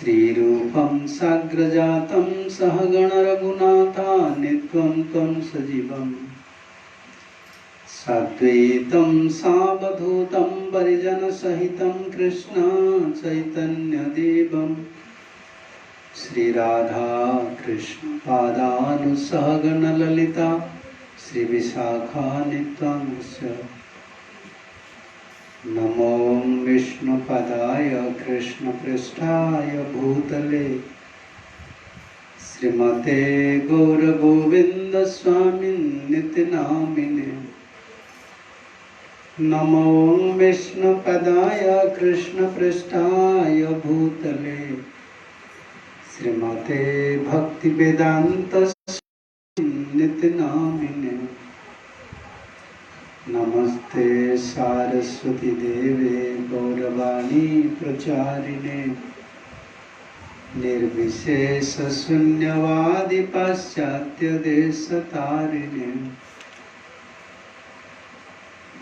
श्रीरूपं साग्रजातं सहगणरघुनाथान्वितं तं सजीवम् साद्वैतं सावधूतं परिजनसहितं कृष्ण चैतन्यदेवं श्रीराधा कृष्ण पादानुसहगणललिता श्रीविशाखान्वितांश्च नमो विष्णुपदाय कृष्णपृष्ठाय भूतले श्रीमते गौरगोविन्दस्वामिन्निति नामिने नमो विष्णुपदाय कृष्णपृष्ठाय भूतले श्रीमते भक्तिवेदान्तस्वामिन्निति नामिने नमस्ते सारस्वती देवे गौरवाणी प्रचारिणे निर्विशेष शून्यवादी पाश्चात्य देशतारिणे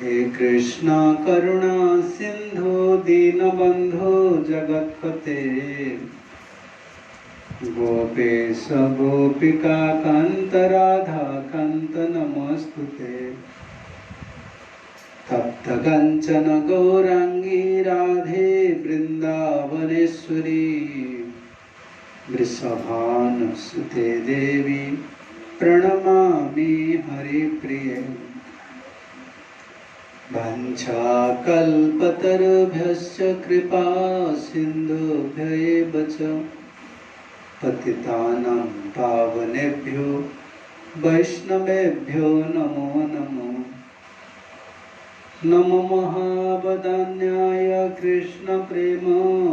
हे कृष्ण करुणा सिंधु दीनबंधु जगत्पते गोपेश गोपिका कांत राधा कांत नमस्तुते तप्त कंचन गौरांगी राधे वृंदावनेश्वरी वृषभानुसुते देवी प्रणमामि हरिप्रिये वाञ्छाकल्पतरुभ्यश्च कृपा सिन्धुभ्यैव च पतितानां पावनेभ्यो वैष्णवेभ्यो नमो नमो नमो महावदान्याय कृष्ण प्रेम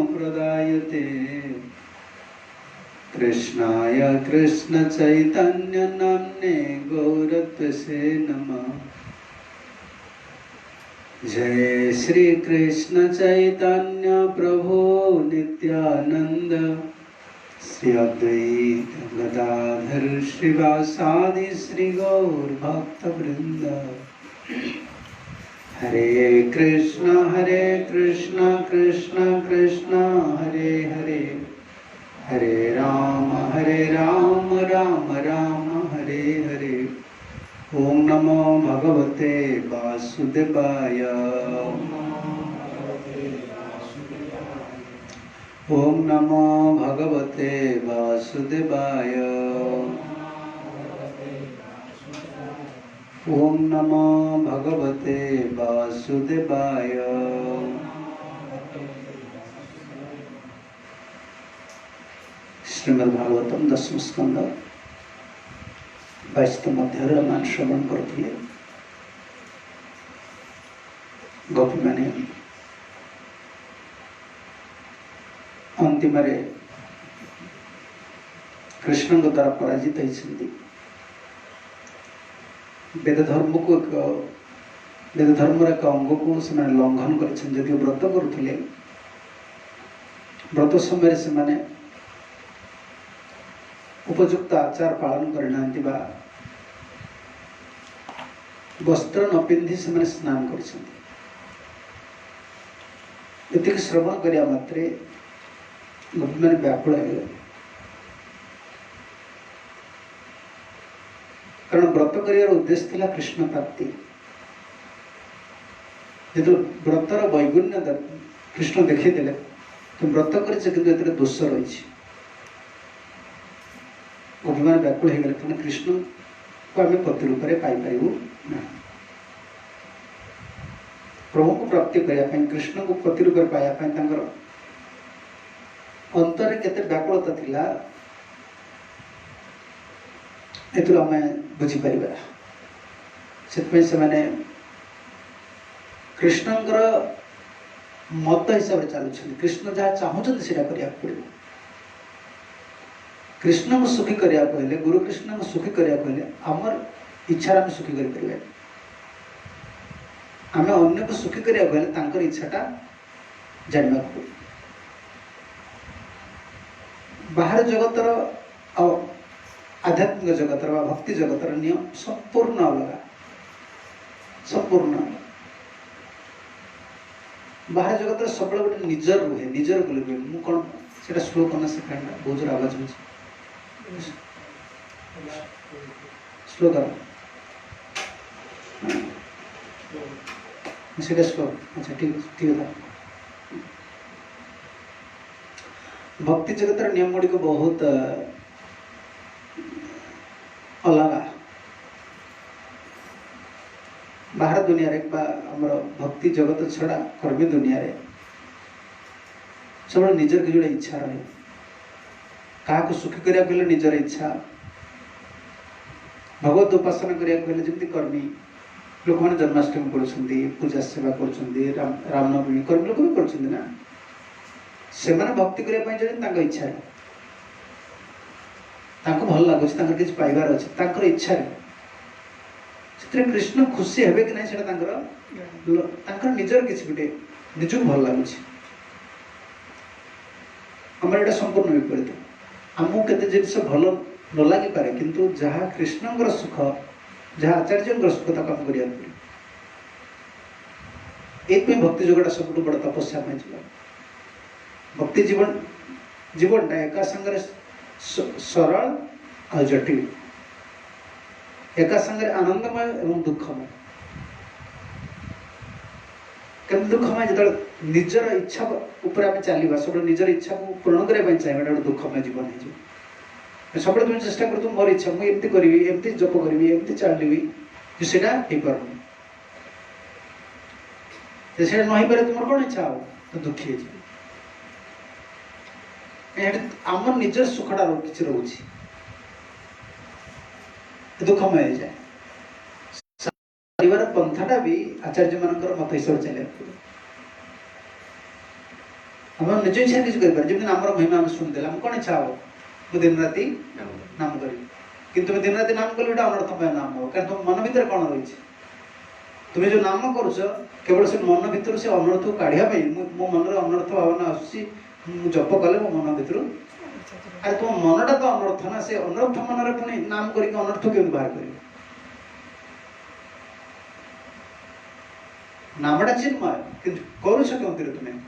प्रदायते कृष्णाय कृष्ण चैतन्य नाम्ने गौरत्वसे नमः जय श्री कृष्ण चैतन्य प्रभु नित्यानंद श्री अद्वैत गदाधर श्रीवासादि श्री गौर भक्त वृंद हरे कृष्ण कृष्ण कृष्ण हरे हरे हरे राम राम राम हरे हरे ओम नमो भगवते वासुदेवाय ओम नमो भगवते वासुदेवाय ओम नमो भगवते वासुदेवाय श्रीमद्भागवतम 10 स्कंद 22 अध्याय मान श्रवण करथिले गोपी माने अंतिम कृष्ण द्वारा पराजित होती वेद धर्म को वेद धर्म एक अंग को से लंघन कर व्रत करुले व्रत समय से उपयुक्त आचार पालन करना वस्त्र न पिंधि से स्नान कर श्रवण करिया मात्रे गोपी मैंने व्याकुल हो कारण व्रत कर उद्देश्य थिला कृष्ण प्राप्ति जो व्रतर वैगुण्य कृष्ण देखीदे तो व्रत कर दोष रही गोपी मैंने व्याकुल हो गए कृष्ण को आम पति रूप में पाइपरू ना प्रभु को प्राप्ति करने कृष्ण को पति रूप में पाइबा अंतर केते व्याकुलता थिला एतु आम बुझीपर से मैंने कृष्णंकर मत हिसाब से चलुं कृष्ण जहाँ चाहते से पड़ो कृष्ण को सुखी करने को गुरु कृष्ण को सुखी करने को आमर इच्छा आम सुखी कर आम अन्य को सुखी करने को इच्छाटा जानवा बाहर जगतर आध्यात्मिक जगतर भक्ति जगतर नियम संपूर्ण अलग संपूर्ण बाहर जगत सब गोटे निजर रुहे निजर बोले मुझे कौन सेटा स्लो करना सेकंड बहुत जोर आवाज हो स्लो करो सेटा स्लो अच्छा ठीक ठीक था भक्ति जगतर नियम गुड़ी को बहुत अलग बाहर दुनिया रे हमर भक्ति जगत छड़ा कर्मी दुनिया रे सब निजर की जोड़े इच्छा रहे क्या सुखी करिया कहले निजर इच्छा भगवत उपासना करिया कहले जमती कर्मी लोक मैंने जन्माष्टमी करुछंती पूजा सेवा करुछंती रामनवमी कर्मी लोक भी करुछंती ना से माने भक्ति करिया पई जने तांको इच्छा रे तांको भल लागुछ तांकर किछ पाइबार अछि तांकर इच्छा रे सेतरे कृष्ण खुशी हेबे कि नहीं सेटा तांकर निजर किछ गुटे निजु भल लागुछ हमर एटा संपूर्ण विपरीत आमु केते जिनिस भल न लागि पारे किंतु जहा कृष्णंकर सुख जहा आचार्यंकर सुख ता काम करिया एक में भक्ति जोगटा सबटु बड़ तपस्या में छिला भक्ति जीवन एका संगे सरल और जटिल एका संगे आनंदमय एवं दुखमय केम दुखमय जो निजर इच्छा ऊपर आम चलवा सब निजर इच्छा को पूर्ण करने चाहिए गोटे दुखमय जीवन हो सब तुम चेष्टा कर मोर इच्छा मुझे एमती करी एमती जप करी एमती चलि से पारे नहीं पारे तुम कौन इच्छा हो तो दुखी आम निजर सुखटा कि रोचे दुखमय हो जाए पंथाटा भी आचार्य मानकर मत हिसाब चले हम निज इच्छा किसी कर नाम महिमा आम शुणिदे आम कौन इच्छा हो मुझे दिन राति नाम करी किंतु तुम दिन राति नाम कल गोटे अनर्थमय नाम हो कारण तुम मन भर कौन रही तुम्हें जो नाम करुच केवल से मन भर से अनर्थ को काढ़ापी मो मन अनर्थ भावना आसूसी जप कले मो मन भर अरे तुम मनटा तो अनर्थ ना से अनर्थ मन पुणी नाम करके अनर्थ केमी बाहर कर नामटा चिन्मय कि करुच कौन तुम्हें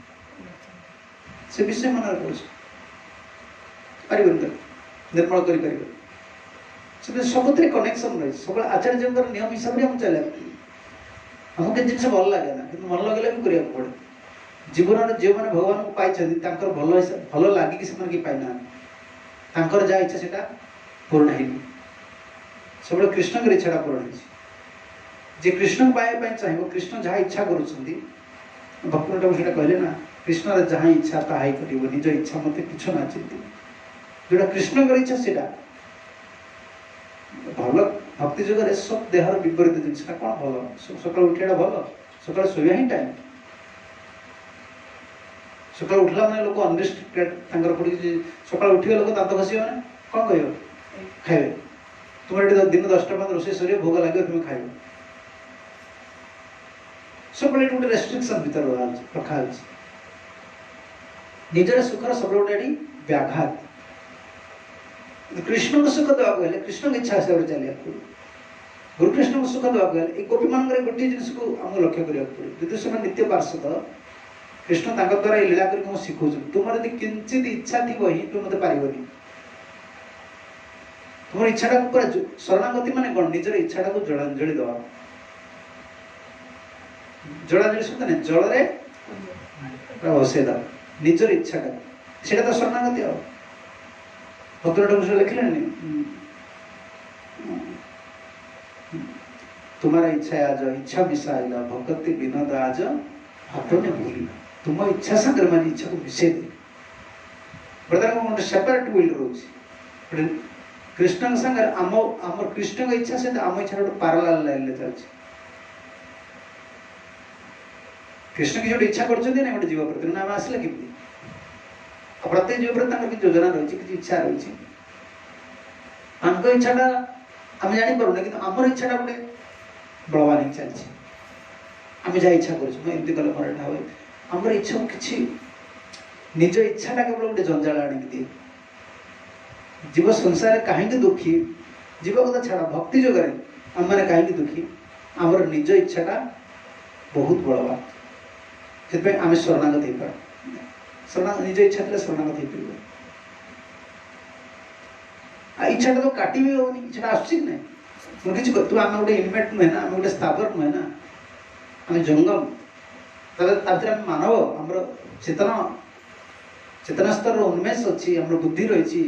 से विषय मन कर निर्मल कर सबुत कनेक्शन रही सब आचार्य नियम हिसाब से हम चले हमको जिन भल लगे ना कि मन लगे भी करने पड़े जीवन जो मैंने भगवान को पाई भल लगे कि पाईना जहाँ इच्छा से पूर्ण है सब कृष्ण की इच्छा पूर्ण है जे कृष्ण को पाइबा चाहिए कृष्ण जहाँ इच्छा करुँच भक्त से कहले ना कृष्ण जहाँ इच्छा ताही कर निज इच्छा मत किछ ना चिंती जोटा कृष्ण की इच्छा से भल भक्ति जुगे सब देहर विपरीत जिनसा कौन भल सकाल उठा भल सकाल शोया ही टाइम सकाल उठला मैंने लोक अनरिस्ट्रिक्टेड पड़ी सकाल उठे लोक दात घसी मैंने कौन कह खाइबे तुम ये दिन 10टा बाद रोषे सर भोग लगे तुम्हें खाइब सब गोटे रेस्ट्रिक्शन भर रखा निजर सुखर सब गोटे व्याघात कृष्ण को सुख देवा कहले कृष्ण की इच्छा हिसाब से चलिए गुरु कृष्ण को सुख देवा कहले गोपी मान गोटे जिन को आम लक्ष्य करा पड़े यदि से नित्य पार्षद कृष्ण द्वारा ये लीला कर शिखौ तुम यदि किंचित इच्छा थी ही तुम मत पारनी तुम इच्छाटा को पूरा शरणागति माने कौन निजर इच्छाटा को जलांजलि दवा जलांजलि शब्द नहीं जल बसेद निजर इच्छाटा से तो शरणागति आ भक्त लिखले तुम्हारा इच्छा आज इच्छा मिसाइला भक्ति विनोद आज आपने भूलिला तुम इच्छा संगे मान इच्छा को मिसे दे बर्तमान गोटे सेपरेट विल रोचे कृष्ण संगे आम कृष्ण की इच्छा से आम इच्छा गोटे पारालाल लाइन चलছে कृष्ण की जो इच्छा कर गोटे जीव प्रति नाम आसला केमती प्रत्येक जीव प्रति योजना रही किसी इच्छा रही आम इच्छाटा आम जापर कि आमर इच्छाटा गोटे बलवान चलती आम जहाँ इच्छा करमती कले मोर एटा हुए आमर इच्छा कि निज इच्छाटा केवल गोटे जंजाल आणिक दिए जीव संसार कहीं दुखी जीव कथा छाड़ा भक्ति जगह आम मैंने कहीं दुखी आमर निज इच्छाटा बहुत बलवान से आम शरणागत हो निज इच्छा थे शरणागत हो इच्छाटा तो काटी भी होनी इच्छा आसुची ना किसी तू आम गोटे इनमेट नुहे ना आम गोटे स्थावर नुहे ना आम जंगम आम मानव आम चेतन चेतना स्तर उन्मेष अच्छी आम बुद्धि रही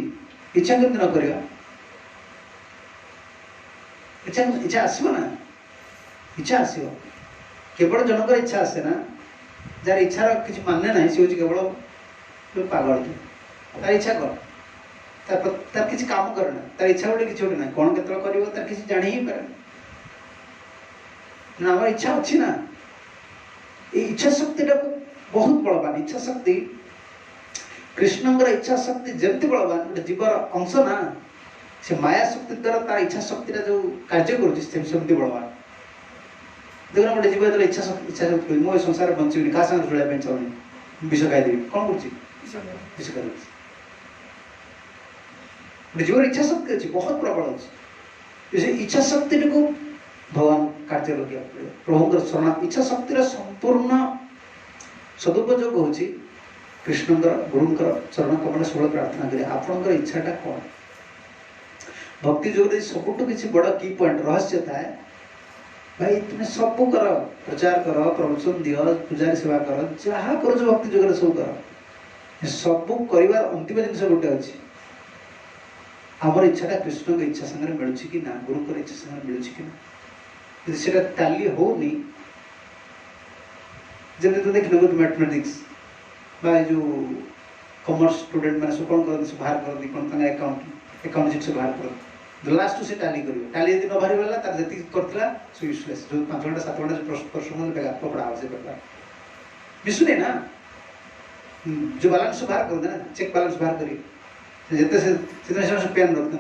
इच्छा केमती न कर इच्छा इच्छा आसो ना इच्छा आसो केवल जनकर इच्छा आसे ना जार इच्छार किसी मान्य ना सी हूँ केवल पागल तार इच्छा कर तार किसी काम करना तार इच्छा गोटे किसी गोटे ना कौन के कर किसी जान ही पारे आम इच्छा अच्छी ना ये इच्छा शक्ति टाक बहुत बलवान इच्छा शक्ति कृष्णंकर इच्छा शक्ति जमती बलवान गोटे जीवर अंश ना से माया शक्ति द्वारा तार इच्छा शक्ति जो कार्य करमती बलवान देखना गोटे जीव जो इच्छा शक्ति मो संसार बंचुनी क्या साथ जुड़ा चाहूनी विष खाईदेवी कौन कर जीवन इच्छा शक्ति अच्छी बहुत प्रबल अच्छी इच्छा शक्ति को भगवान कार्य लगे प्रभु शरण इच्छा शक्तिर संपूर्ण सदुपयोग हो कृष्णकर गुरुंकर चरण कमल सबल प्रार्थना करें आपणकर इच्छाटा कौन भक्ति जोग सबुठ किसी बड़ की पॉइंट रहस्य थाए भाई तुम सब कर प्रचार कर प्रवचन दियो पूजा सेवा कर जहाँ कर भक्ति जोग सब कर सब कर अंतिम जिन गोटे अच्छी आमर इच्छाटा कृष्ण की इच्छा सागर मिलूँ कि ना गुरुंकर इच्छा सागर मिलूँ कि ना से ताली होनी जब तो देखने को मैथमेटिक्स जो कॉमर्स स्टूडेंट मैंने सब कौन करते बाहर करते कौन अकाउंट जिन बाहर कर लास्ट से टाली कर टाली यदि न बाहरी गला तार जी करता सो यूजलेस जो 5 घंटा 7 घंटा प्रश्न पकड़ा हो से पेपर मिसुने ना जो बैलेंस बाहर करते ना चेक बैलेंस बाहर करी जिते से पेन रखते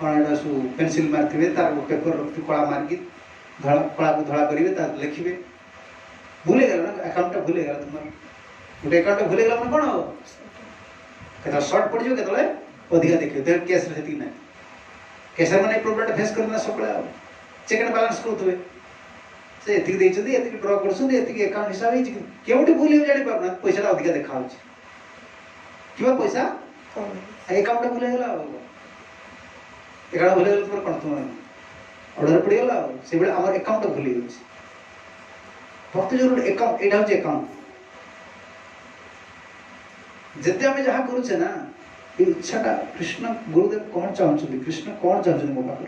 कौन सब पेनसिल मारे तार पेपर रखते कला मारिकी कला को धड़ा करेंगे लिखे भूल गल ना अकाउंटा भूल गला तुम गोटे अकाउंट भूल गला कौन हम के सर्ट पड़ जाए के अधिका देखिए कैश रे ना कैसर मैंने प्रोब्लेम फेस करना सब चेक एंड बैलेंस करुवे से ये ड्र कर अकाउंट हिसाब केवटी भूल जानी पारना पैसा अधिका देखा कि पैसा अकाउंट भूल गला अकाउंट भूल गला तुम कौन तुम ऑर्डर पड़गला से बेले आम अकाउंट भूल गई भक्ति जो अकाउंट यहाँ हूँ अकाउंट जिते आम जहाँ करुचे ना ये इच्छाटा कृष्ण गुरुदेव कौन चाहते कृष्ण कौन चाहते मो पाखे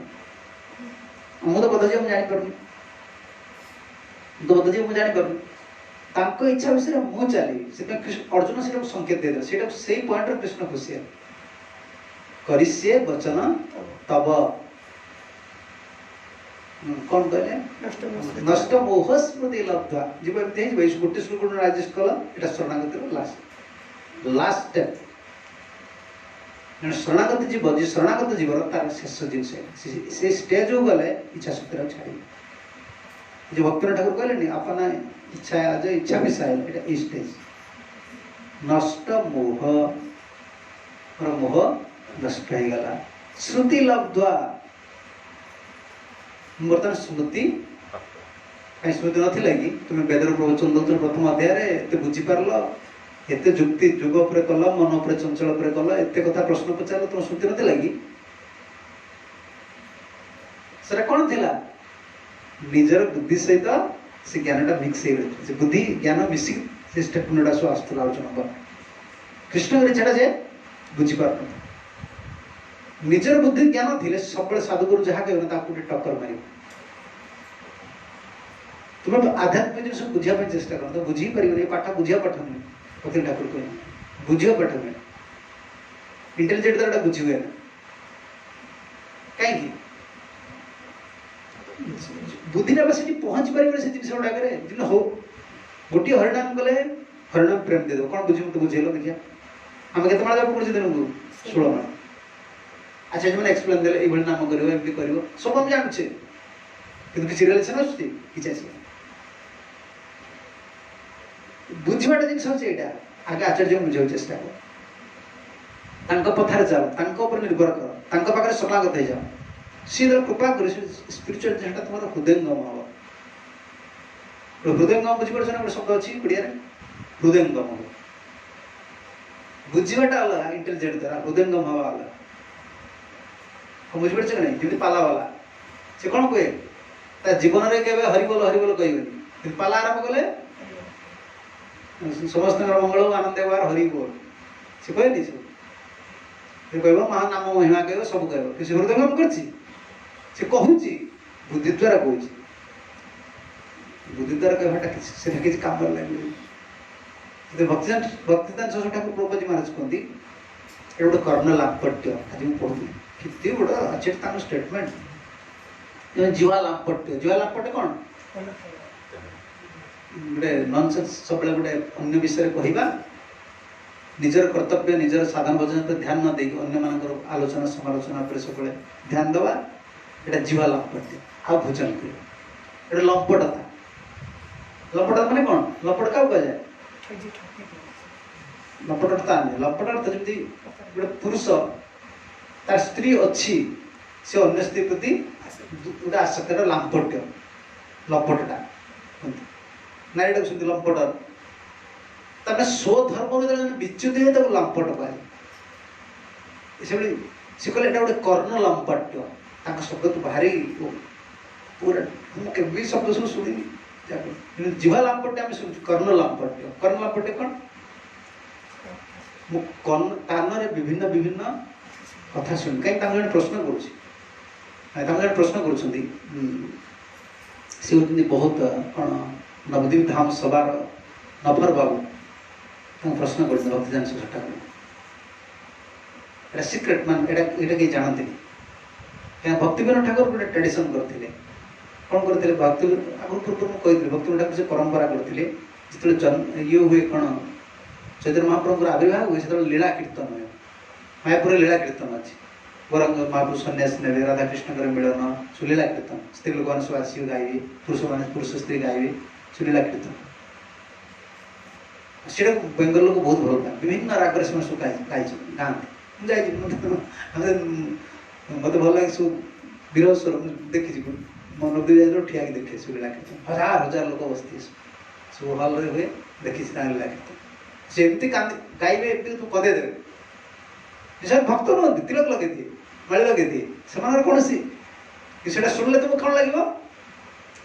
मुझे बदजी मुझे जापर तो बदजी मुझे जापर इच्छा विषय मुझे चली से अर्जुन से संकेत देदेव से पॉइंट कृष्ण खुशी करिष्ये वचन तब कौन कहले नष्ट मोह स्मृति लब्ध्वा जीव एमती गोटे श्लोक राजेश कल यहाँ शरणागतिर लास्ट स्टेप शरणागत जीव जी शरणागत जीवर तार शेष जिनस से स्टेज को गले इच्छा शक्ति छाड़ी जो भक्तिनाथ ठाकुर कहले अपना इच्छा जो इच्छा मिसाइल ये स्टेज नष्ट मोह मोह नष्ट हो गला श्रुति लब्ध्वा बर्तमान स्मृति कहीं स्मृति नाला कि तुम वेदर प्रवचन दौर प्रथम अध्याय बुझीपार एत जुक्ति जुग उपर कल मन उपर चंचल उपर कल एत कथा प्रश्न पचार तुम स्मृति नाला कि कौन थी निजर बुद्धि सहित से ज्ञानटा मिक्स हो बुद्धि ज्ञान मिसिक से स्टेटमेंटा सब आसला आलोचना कृष्ण इच्छाटा जे बुझीपार निजर बुद्धि ज्ञान थे सब साधुगुरु जहाँ कहना टक्कर मार तुम तो आध्यात्मिक जिन सब बुझापी चेष्टा कर बुझी पार पाठ बुझा पाठ नुहे फकीर ठाकुर कह बुझ पाठ नुहे इंटेलिजेंट द्वारा बुझी हुए ना कहीं बुद्धिटा बस पहुँची पारे से जिन गुड़ाक हो गोटे हरिनाम गले हरिनाम प्रेम दे कौन बुझे मत बुझेल देखिए आम के पढ़ुचे दिन को 16 माण अच्छा जो मैंने एक्सप्लेन देले ये नाम करियो एमपी करियो सब हम जानछे किंतु किसी रिलेशन अछि किछ अछि बुझिबाटा जिन सब एटा आगे आचार्य बुझाउ चेष्टा कर तांको पथार जाओ तांको ऊपर निर्भर कर तांको पाखरे समागत हो जाओ सी जब कृपा कर स्पिरिचुअल जेटा तुम्हारा हृदयंगम हम हृदयंगम बुझी पड़छ ना शब्द अछि ओडिया रे हृदयंगम बुझीवाटा अलग इंटेलिजेंट द्वारा हृदयंगम हवा अलग बुझिपार कि नहीं जमी पाला वाला से कौन कहे जीवन में केवे हरिबोल कहबनी पाला आरंभ कले समस्त मंगल आनंद व्यवहार हरिबोल से कहनी सब कह महानाम महिमा कह सब कह कि हृदयंगम कर कहूँ बुद्धि द्वारा कहूँ बुद्धि द्वारा कहवाटा किसी काम लगे भक्तिदान सरस्वती ठाकुर प्रभुजी महाराज कहते ये गोटे कर्ण लाभपट्य आज मुझे पढ़ुनी कितने बड़ा अच्छे स्टेटमेंट जीवा लाभपट्य कौन गोटे नॉनसेंस सब गोटे अन्य विषय कहवा निजर कर्तव्य निजर साधन भजन पर ध्यान न देकी अन्य मानकर आलोचना समालोचना पर सब ध्यान देवा ये जीवा लाभपट्य आ भोजन कर लंपटता माने कौन लंपट क्या कह जाए लंपटता लंपट जमी गोटे पुरुष तार स्त्री अच्छी से अन्य स्त्री प्रति गोटे आसक्त लांपट्य लंपटटा नारी सुनते लंपट तमें स्वधर्म विच्युत हुए लांपट कहे से कहले गोटे कर्ण लांपट्य शब्द तो भारी पूरा मुझे शब्द सब शुणी जीवा लांपट्य आम शुणु कर्ण लांपट्य कौन कान विभिन्न विभिन्न कथा शुणी कहीं जन प्रश्न कर बहुत कौन नवद्वीप धाम सभार नफर बाबू प्रश्न कर भक्तिदान सरस्वती ठाकुर सिक्रेट मान यहाँ कहीं जानते क्या भक्ति विनोद ठाकुर गोटे ट्रेडिशन करते कौन करते भक्ति आगुरी पूर्व मुझे कही भक्ति विनोद ठाकुर से परंपरा करते जो जन्म ये हुए कौन चैतन्य महाप्रभुर आविर्भाव हुए से लीला कीर्तन हुए मायापुर लीला कीर्तन अच्छी गौरंग महाप्रभु सन्यासी ने राधाकृष्ण मिलन सुलीला कीर्तन स्त्री लोक मैंने सब आस गाइबे पुरुष स्त्री गाइबे सुलीला कीर्तन से बेंगल लोक बहुत भल पाए विभिन्न रागर से सब गाँति मत भल लगे सब विरह स्वर देखी मनोदय ठिया देखे सुलीला कीर्तन हजार हजार लोक बसती सब हल हुए देखी लीला कीर्तन से एमती गाइबे एमती तू कदेदेवे से भक्त नुहति तिलक लगे दिए माली लगे दिए से कौन सी शुणिले तुमको कौन लगे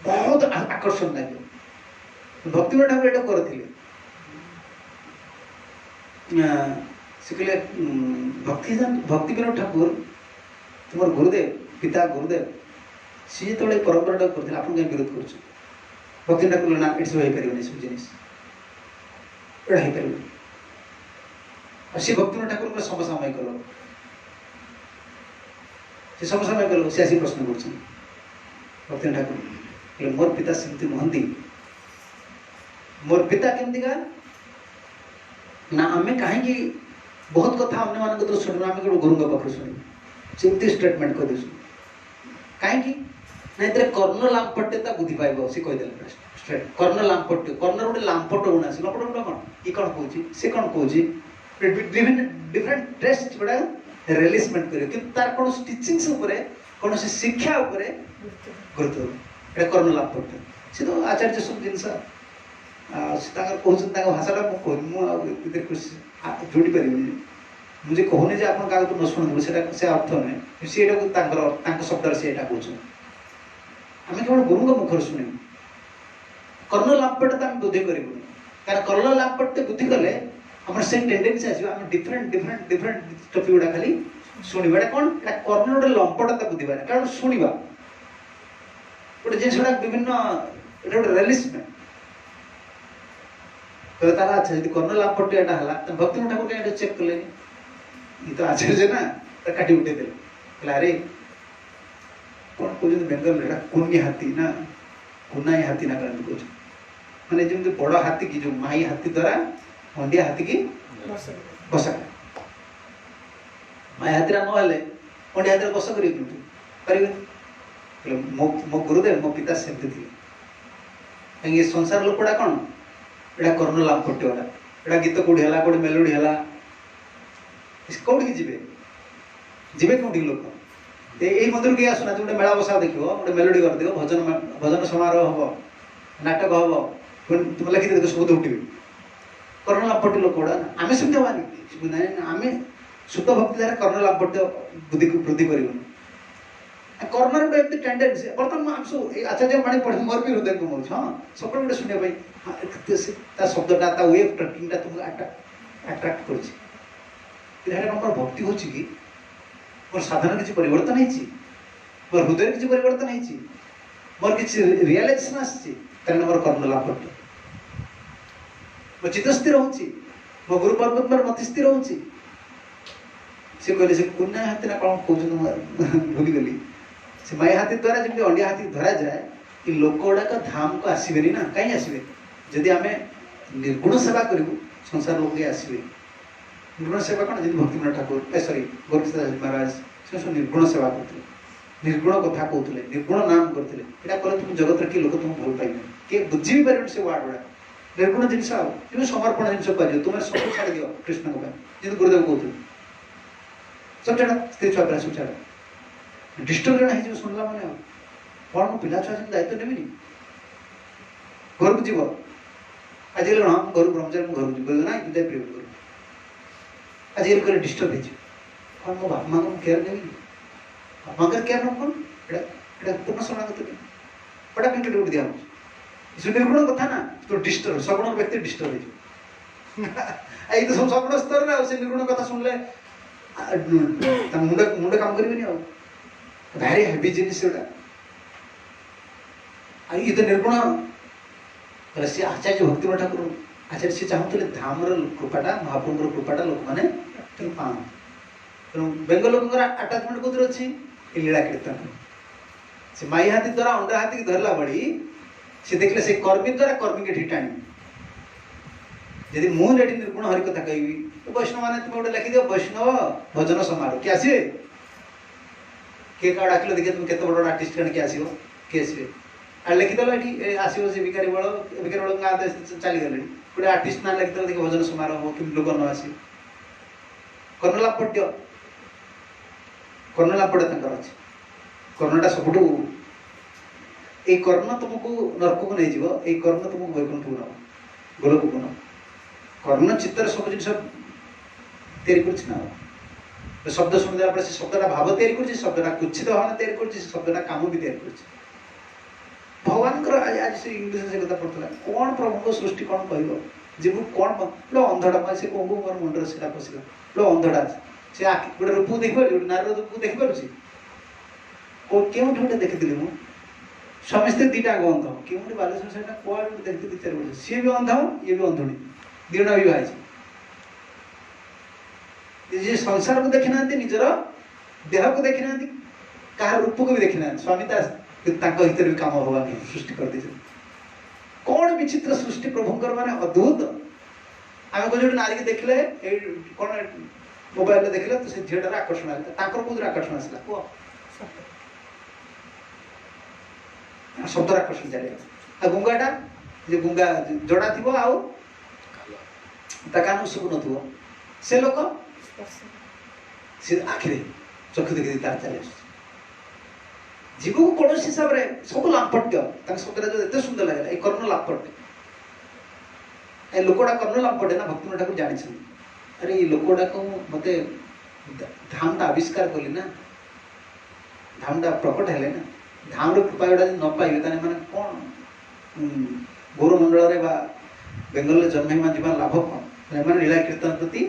बहुत आकर्षण लगे भक्ति विनोद ठाकुर यहाँ करते से कहले भक्ति विनोद ठाकुर तुम गुरुदेव पिता गुरुदेव सी जो परंपरा करते आप कहीं विरोध कर भक्ति ठाकुर ना ये सब हो पारे सब जिन एटा हो पार सी भक्ति विनोद ठाकुर समसामयिक लोक से समसामयिक लोक सी आसी प्रश्न कर भक्ति विनोद ठाकुर मोर पिता सेमती नुहति मोर पिता केमतीका ना आम कहीं बहुत कथा अन्य मान तो शुणु आम गोटे गुरु पाखे शुणु सेमती स्टेटमेंट कर कहीं ना ये कर्ण लांपट्यता बुद्धि पाइब सी कहीदे स्ट्रेट कर्ण लांपट्य कर्ण गोटे लांपट होना से लंपट गोटे कौन ये कौन कौन सी कौन कौन विभिन्न डिफरेंट टेस्ट गुड़ा रिलीजमेंट कर तार कौन टीचिंग्स कौन से शिक्षा गुरुत्व ये कर्ण लांपट्य से तो आचार्य सब जिनस कहते भाषाटा मुझे जोड़ी पारि मुझे कहूनी जे आप क्या न शुणु से अर्थ नुहे सी शब्द से कहते आम केवल गुरु मुखर शुणु कर्ण लांपट्य आम बुद्धि करूँ कारण कर्ण लांपट्य बुद्धि कले आम से टेंडेन्सी आस डिफरेंट डिफरेंट डिफरेंट टपिक गुड़ा खाली शुणा कौन कर्ण गोटे लंपटता बुद्धि पाए कारण शुणा गोटे जिनसा विभिन्न गोटे रिलीजमेंट तो तारा अच्छा यदि कर्ण लांपट्य यहाँ है भक्ति विनोद ठाकुर कहीं चेक कले ये तो आचार्य ना काटी उठे कहला अरे कौन कहते बेंगल कुनी हाथी ना कुनाई हाथी ना कहते कह मैंने जमी बड़ हाथी की जो माई हाथी द्वारा हंडिया हाथी की बसा माई हाथी नहेले हंडिया हाथी बस कर मो गुरुदेव मो पिता सेमती थे कहीं संसार लोकटा कौन यहाँ कर्ण लांपट्य यहाँ गीत कौटी है कौटी मेलोडी है कौटी जी जी कौटी लोक यही मंदिर कहीं आसुना गोटे मेला बसा देख गोटे मेलोडी कर देव भजन भजन समारोह हम नाटक हम तुम लिखी देख सब उठे କର୍ଣ୍ଣ ଲାମ୍ପଟ୍ୟ ଲୋକ ଗୁଡ଼ା ଆମେ ସେମିତି ହବାନି ନାଇଁ ଆମେ ଶୁଦ୍ଧ ଭକ୍ତି ଦ୍ୱାରା କର୍ଣ୍ଣ ଲାମ୍ପଟ୍ୟ ବୃଦ୍ଧି କରିବୁନି କର୍ଣ୍ଣର ଗୋଟେ ଏମିତି ଟେଣ୍ଡେନ୍ସି ବର୍ତ୍ତମାନ ଆମେ ସବୁ ଏଇ ଆଚାର୍ଯ୍ୟ ବାଣୀ ପଢ଼ି ମୋର ବି ହୃଦୟ କମାଉଛି ହଁ ସବୁବେଳେ ଗୋଟେ ଶୁଣିବା ପାଇଁ ତା ଶବ୍ଦଟା ତା ୱେ ଅଫ୍ ଟକିଂଟା ତୁମକୁ ଆଟ୍ରାକ୍ଟ କରୁଛି ଏଇଟା କ'ଣ ମୋର ଭକ୍ତି ହେଉଛି କି ମୋର ସାଧନ କିଛି ପରିବର୍ତ୍ତନ ହେଇଛି ମୋର ହୃଦୟରେ କିଛି ପରିବର୍ତ୍ତନ ହେଇଛି ମୋର କିଛି ରିଆଲାଇଜେସନ୍ ଆସିଛି କାରଣ ମୋର କର୍ଣ୍ଣ ଲାମ୍ପଟ୍ୟ ମୋ ଚିତ୍ତ ସ୍ଥିର ହେଉଛି ମୋ ଗୁରୁ ପରମାତ୍ମାର ମତି ସ୍ଥିର ହେଉଛି ସେ କହିଲେ ସେ କୁନା ହାତୀ ନା କ'ଣ କହୁଛନ୍ତି ମୁଁ ଭୁଲିଗଲି ସେ ମାୟା ହାତୀ ଦ୍ୱାରା ଯେମିତି ଅଣ୍ଡିଆ ହାତୀ ଧରାଯାଏ ଏ ଲୋକ ଗୁଡ଼ାକ ଧାମକୁ ଆସିବେନି ନା କାହିଁ ଆସିବେ ଯଦି ଆମେ ନିର୍ଗୁଣ ସେବା କରିବୁ ସଂସାର ଲୋକ କେହି ଆସିବେ ନିର୍ଗୁଣ ସେବା କ'ଣ ଯେମିତି ଭକ୍ତିବିନୋଦ ଠାକୁର ସରି ଗୋରଖନାଥ ମହାରାଜ ସେ ସବୁ ନିର୍ଗୁଣ ସେବା କରୁଥିଲେ ନିର୍ଗୁଣ କଥା କହୁଥିଲେ ନିର୍ଗୁଣ ନାମ କରୁଥିଲେ ଏଇଟା କଲେ ତୁମ ଜଗତରେ କିଏ ଲୋକ ତୁମକୁ ଭଲ ପାଇବେ କିଏ ବୁଝି ବି ପାରିବନି ସେ ୱାର୍ଡ ଗୁଡ଼ା ନିର୍ଗୁଣ ଜିନିଷ ଆଉ ଯେମିତି ସମର୍ପଣ ଜିନିଷ କରିବ ତୁମେ ସବୁ ଛାଡ଼ି ଦିଅ କୃଷ୍ଣଙ୍କ ପାଇଁ ଯେମିତି ଗୁରୁଦେବ କହୁଥିଲେ ସବୁ ଛାଡ଼ ସ୍ତ୍ରୀ ଛୁଆ ପିଲା ସବୁ ଛାଡ଼ ଡିଷ୍ଟର୍ବ ଜଣ ହେଇଯିବ ଶୁଣିଲା ମାନେ ଆଉ କ'ଣ ମୋ ପିଲା ଛୁଆ ସେମିତି ଦାୟିତ୍ୱ ନେବିନି ଘରକୁ ଯିବ ଆଜିକାଲି ହଁ ଘରକୁ ବ୍ରହ୍ମଚାରୀ ମୁଁ ଘରକୁ ଯିବି ନା ବିଦାୟ ପ୍ରିୟ କରୁ ଆଜିକାଲି କହିଲେ ଡିଷ୍ଟର୍ବ ହେଇଯିବ କ'ଣ ମୋ ବାପା ମାଆଙ୍କୁ ମୁଁ କେୟାର ନେବିନି ବାପା ମାଙ୍କର କେୟାର ନେବ କ'ଣ ଏଇଟା ପୂର୍ଣ୍ଣ ଶରଣାଗତ କି ବଡ଼ା କେମିତି ଗୋଟେ ଦିଆହେଉଛି ସେ ନିର୍ଗୁଣ କଥା ନା ତ ଡିଷ୍ଟର୍ବ ସଗୁଣ ବ୍ୟକ୍ତି ଡିଷ୍ଟର୍ବ ହେଇଯିବ ଏଇ ତ ସବୁ ସଗୁଣ ସ୍ତରରେ ଆଉ ସେ ନିର୍ଗୁଣ କଥା ଶୁଣିଲେ ତା ମୁଣ୍ଡ କାମ କରିବେନି ଆଉ ଭାରି ହେଭି ଜିନିଷ ଏଗୁଡ଼ା ଆଉ ଇଏ ତ ନିର୍ଗୁଣ ସେ ଆଚାର୍ଯ୍ୟ ଭକ୍ତିବିନୋଦ ଠାକୁର ଆଚାର୍ଯ୍ୟ ସେ ଚାହୁଁଥିଲେ ଧାମର କୃପାଟା ମହାପ୍ରଭୁଙ୍କର କୃପାଟା ଲୋକମାନେ ପାଆନ୍ତୁ ତେଣୁ ବେଙ୍ଗ ଲୋକଙ୍କର ଆଟାଚମେଣ୍ଟ କୋଉଥିରେ ଅଛି ଏ ଲୀଳା କୀର୍ତ୍ତନ ସେ ମାଇ ହାତୀ ଦ୍ୱାରା ଅଣ୍ଡା ହାତୀକି ଧରିଲା ଭଳି ସେ ଦେଖିଲେ ସେ କର୍ମୀ ଦ୍ୱାରା କର୍ମୀକି ଠିକ ଟାଣିବେ ଯଦି ମୁଁ ଏଠି ନିର୍ଗୁଣ ହରି କଥା କହିବି ବୈଷ୍ଣବ ମାନେ ତୁମେ ଗୋଟେ ଲେଖିଦିଅ ବୈଷ୍ଣବ ଭଜନ ସମାରୋହ କିଏ ଆସିବେ କିଏ କାହା ଡାକିଲ ଦେଖିବା ତୁମେ କେତେ ବଡ଼ ଆର୍ଟିଷ୍ଟ କିଏ ଆସିବ କିଏ ଆସିବେ ଆଉ ଲେଖିଦେଲ ଏଠି ଆସିବ ସେ ଭିକାରୀ ବଳ ଗାଁ ଚାଲିଗଲେଣି ଗୋଟେ ଆର୍ଟିଷ୍ଟ ନା ଲେଖିଦେଲ ଦେଖି ଭଜନ ସମାରୋହ ହବ କେମିତି ଲୋକ ନ ଆସିବେ କର୍ଣ୍ଣ ଲାମ୍ପଟ୍ୟ ତାଙ୍କର ଅଛି କର୍ଣ୍ଣଟା ସବୁଠୁ ଏଇ କର୍ଣ୍ଣ ତୁମକୁ ନର୍କକୁ ନେଇଯିବ ଏଇ କର୍ଣ୍ଣ ତୁମକୁ ବୈକୁଣ୍ଠକୁ ନବ ଗୋଲକକୁ ନବ କର୍ଣ୍ଣ ଚିତ୍ତରେ ସବୁ ଜିନିଷ ତିଆରି କରୁଛି ନା ଶବ୍ଦ ଶୁଣିଦେଲା ପରେ ସେ ଶବ୍ଦଟା ଭାବ ତିଆରି କରୁଛି ଶବ୍ଦଟା କୁଚ୍ଛିତ ଭାବନା ତିଆରି କରୁଛି ସେ ଶବ୍ଦଟା କାମ ବି ତିଆରି କରୁଛି ଭଗବାନଙ୍କର ଆଜି ସେ ଇଂଲିଶରେ ସେ କଥା ପଢ଼ୁଥିଲା କ'ଣ ପ୍ରଭୁଙ୍କ ସୃଷ୍ଟି କ'ଣ କହିବ ଯିବୁ କ'ଣ ଅନ୍ଧଟା ସେ କହୁ ମୋର ମୁଣ୍ଡରେ ସେଟା ପଶିଲା ଅନ୍ଧଟା ସେ ଆଖି ଗୋଟେ ରୂପକୁ ଦେଖିପାରୁଛି ଗୋଟେ ନାରୀର ରୂପକୁ ଦେଖିପାରୁଛି କେଉଁଠି ଗୋଟେ ଦେଖିଥିଲି ମୁଁ ସ୍ୱାମୀ ସ୍ତ୍ରୀ ଦୁଇଟା ଆଗ ଅନ୍ଧ କେଉଁଠି ବାଲେଶ୍ୱର ସେଇଟା କୁଆଡ଼େ ଗୋଟେ ଦେଖିଥିଲି 2-4 ବର୍ଷ ସିଏ ବି ଅନ୍ଧ ଇଏ ବି ଅନ୍ଧୁଣୀ ଦିନ ବିବାହ ହେଇଛି ଯିଏ ସଂସାରକୁ ଦେଖିନାହାନ୍ତି ନିଜର ଦେହକୁ ଦେଖିନାହାନ୍ତି କାହାର ରୂପକୁ ବି ଦେଖିନାହାନ୍ତି ସ୍ୱାମୀ ତାଙ୍କ ଭିତରେ ବି କାମ ଭଗବାନ ସୃଷ୍ଟି କରିଦେଇଛନ୍ତି କ'ଣ ବିଚିତ୍ର ସୃଷ୍ଟି ପ୍ରଭୁଙ୍କର ମାନେ ଅଦ୍ଭୁତ ଆମେ କହୁଛୁ ଗୋଟେ ନାରୀକି ଦେଖିଲେ ଏଇ କ'ଣ ମୋବାଇଲରେ ଦେଖିଲେ ତ ସେ ଝିଅଟାର ଆକର୍ଷଣ ଆସିଲା ତାଙ୍କର କୋଉଥିରେ ଆକର୍ଷଣ ଆସିଲା କୁହ ଶବ୍ଦର ଆକର୍ଷଣ ଚାଲିବ ଆଉ ଗୁଙ୍ଗାଟା ଯେ ଗୁଙ୍ଗା ଜଡ଼ା ଥିବ ଆଉ ତା କାନ ସବୁ ନଥିବ ସେ ଲୋକ ସେ ଆଖିରେ ଚକ୍ଷୁ ଦେଖି ତାର ଚାଲି ଆସୁଛି ଜୀବକୁ କୌଣସି ହିସାବରେ ସବୁ ଲାମ୍ପଟ୍ୟ ତାଙ୍କ ଶବ୍ଦଟା ଯୋଉ ଏତେ ସୁନ୍ଦର ଲାଗିଲା ଏଇ କର୍ଣ୍ଣ ଲାମ୍ପଟ୍ୟ ଏ ଲୋକଟା କର୍ଣ୍ଣ ଲାମ୍ପଟ୍ୟ ନା ଭକ୍ତିବିନୋଦ ଠାକୁର ଜାଣିଛନ୍ତି ଆରେ ଏଇ ଲୋକଟାକୁ ମତେ ଧାମଟା ଆବିଷ୍କାର କଲି ନା ଧାମଟା ପ୍ରକଟ ହେଲେ ନା ଧାମର କୃପା ଗୁଡ଼ା ଯଦି ନ ପାଇବେ ତାହେଲେ ମାନେ କ'ଣ ଗୌରମଣ୍ଡଳରେ ବା ବେଙ୍ଗଲରେ ଜନ୍ମ ଯିବା ଲାଭ କ'ଣ ଏମାନେ ଲୀଳା କୀର୍ତ୍ତନ ପ୍ରତି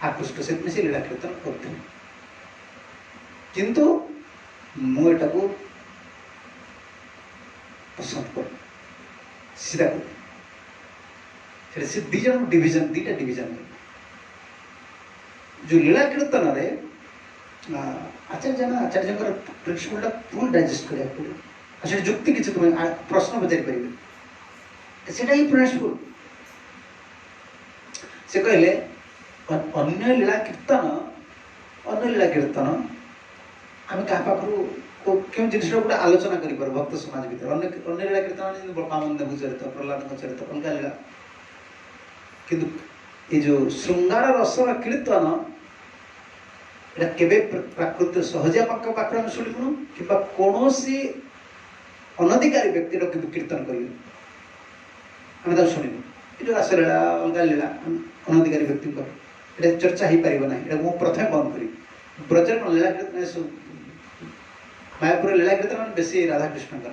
ଆକୃଷ୍ଟ ସେଥିପାଇଁ ସେ ଲୀଳା କୀର୍ତ୍ତନ କରୁଥିଲେ କିନ୍ତୁ ମୁଁ ଏଟାକୁ ପସନ୍ଦ କରେ ସିଧା କରେ ସେଟା ସେ ଦି ଜଣ ଦିଟା ଡିଭିଜନ ଯୋଉ ଲୀଳା କୀର୍ତ୍ତନରେ ଆଚାର୍ଯ୍ୟଙ୍କର ପ୍ରିନ୍ସିପଲଟା ଫୁଲ୍ ଡାଇଜେଷ୍ଟ କରିବାକୁ ପଡ଼ିବ ଆଉ ସେଠି ଯୁକ୍ତି କିଛି ତୁମେ ପ୍ରଶ୍ନ ପଚାରି ପାରିବେ ସେଟା ହିଁ ପ୍ରିନ୍ସିପଲ ସେ କହିଲେ ଅନ୍ୟ ଲୀଳା କୀର୍ତ୍ତନ ଆମେ କାହା ପାଖରୁ କେଉଁ ଜିନିଷଟା ଗୋଟେ ଆଲୋଚନା କରିପାରୁ ଭକ୍ତ ସମାଜ ଭିତରେ ଅନ୍ୟ ଲୀଳା କୀର୍ତ୍ତନ ଯେମିତି ବଳରାମଦେବଙ୍କ ଚରିତ ପ୍ରହ୍ଲାଦଙ୍କ ଚରିତ ଅଲଗା ଲୀଳା କିନ୍ତୁ ଏ ଯୋଉ ଶୃଙ୍ଗାର ରସର କୀର୍ତ୍ତନ এটা কেবে প্রাকৃত সহজিয়া পাখরে আমি শুনিবুনু কিংবা কৌশি অনধিকারী ব্যক্তির কিন্তু কীর্তন করিবে আমি তাকে শুনিবু ये जो रासलीला अलगा लीला अनधिकारी व्यक्ति ये चर्चा हो पार ना ये मुझे प्रथम बंद करी ब्रजर कौन लीला कीर्तन मायापुर लीला कीर्तन मैंने बेसी राधाकृष्ण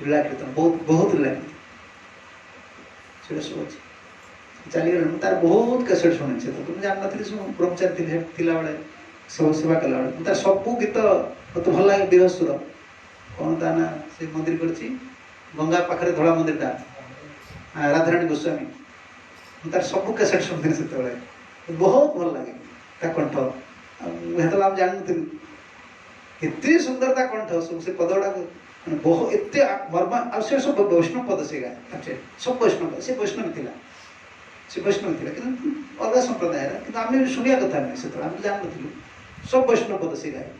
लीला कीर्तन बहुत बहुत लीला कीर्तन से सब अच्छे चलीगल तार बहुत कैसेट शुणी तो तुम जान नी सब ब्रह्मचारी बेले सब सेवा कला तार सबू गीत मत भल लगे बिहसुर कौन ता ना से मंदिर कर गंगा पाखे धला मंदिर टा राधाराणी गोस्वामी तार सबू कैसेट शुणी से बहुत भल लगे कंठ मुझे जान नी सुंदर ता कंठ सब से पदगुड़ा बहुत एत मर्म से सब वैष्णव पद से गाए सब वैष्णव से वैष्णव थी से वैष्णव थी कि अलग संप्रदाय कि आम शुणा कथा नहीं से आम जान नी सब वैष्णव पद से गाए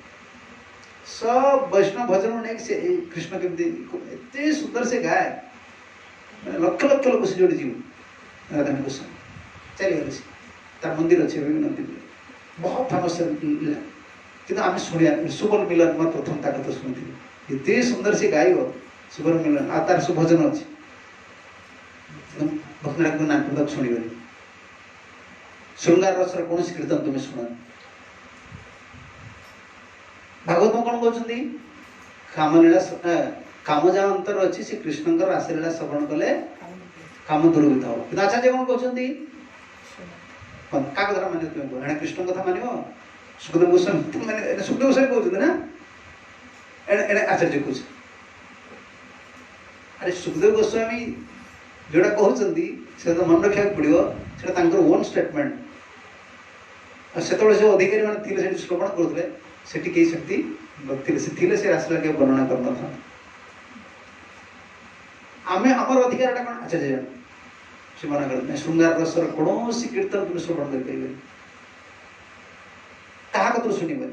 सब वैष्णव भजन नहीं से कृष्ण केमती एत सुंदर से गाए लक्ष लक्ष लोग से जोड़ी जीव राधाराणी गोस्वामी चलीगले से तार मंदिर अच्छे विभिन्न बहुत फेमस कि आम शुणा सुबल मिलन मैं प्रथम ता कथा शुणी एत सुंदर से गाय सुबर मिलन आ तार सब भजन अच्छे भक्तनाथ नाम शुणी श्रृंगार रसर कौन कीर्तन तुम्हें शुण भागवत में कौन कहते कामलीला काम जहाँ अंतर अच्छी से कृष्ण रासलीला श्रवण कले काम दूरभूत हम कि आचार्य कौन कहते क्या कथा मान तुम्हें कृष्ण कथा मान सुखदेव गोस्वामी मैंने सुखदेव गोस्वामी कहते ना एने आचार्य कह अरे सुखदेव गोस्वामी जोड़ा कहते से तो मन रखा पड़ो से ओन स्टेटमेंट से अधिकारी मैंने श्रवण करुले से रासलीला के वर्णना करना आम आमर अधिकार कौन आचार्य जान से मना कर श्रृंगार रसर कौन कीर्तन तुम श्रवण करें क्या कतु शुणवे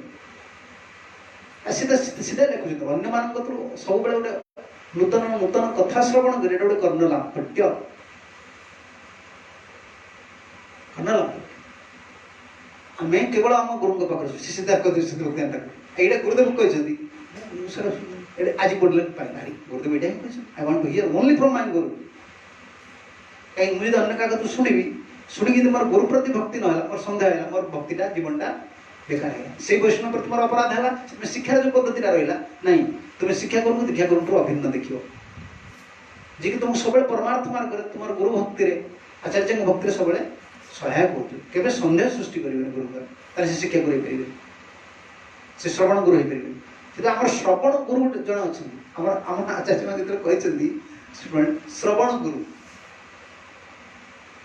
सीधा सीधा लिखुं अन्य मान सब बड़े गोटे नूतन नूतन कथा श्रवण कर गोटे कर्ण लांपट्य आम केवल आम गुरु पाखे सीधा यहाँ गुरुदेव कहते आज पढ़ले गुरुदेव ये I want to hear only from my guru कहीं मुझे अन्य क्या कथा शुणी शुणी मोर गुरु प्रति भक्ति ना मोर सन्देह है मोर भक्तिटा जीवनटा बेकार है से वैष्णव पर तुम अपराध है शिक्षार जो पद्धति रहा ना तुम शिक्षा गुरु दीक्षा गुरु अभिन्न देख जी कि तुम सब परमार्थ मार्ग तुम गुरु भक्ति आचार्य भक्ति सब सहायक हो केवल सन्देह सृष्टि करेंगे गुरु से शिक्षा गुरु पारे से श्रवण गुरु हो पारे कि आम श्रवण गुरु जन अच्छा आम आचार्य मैंने जो कहते श्रवण गुरु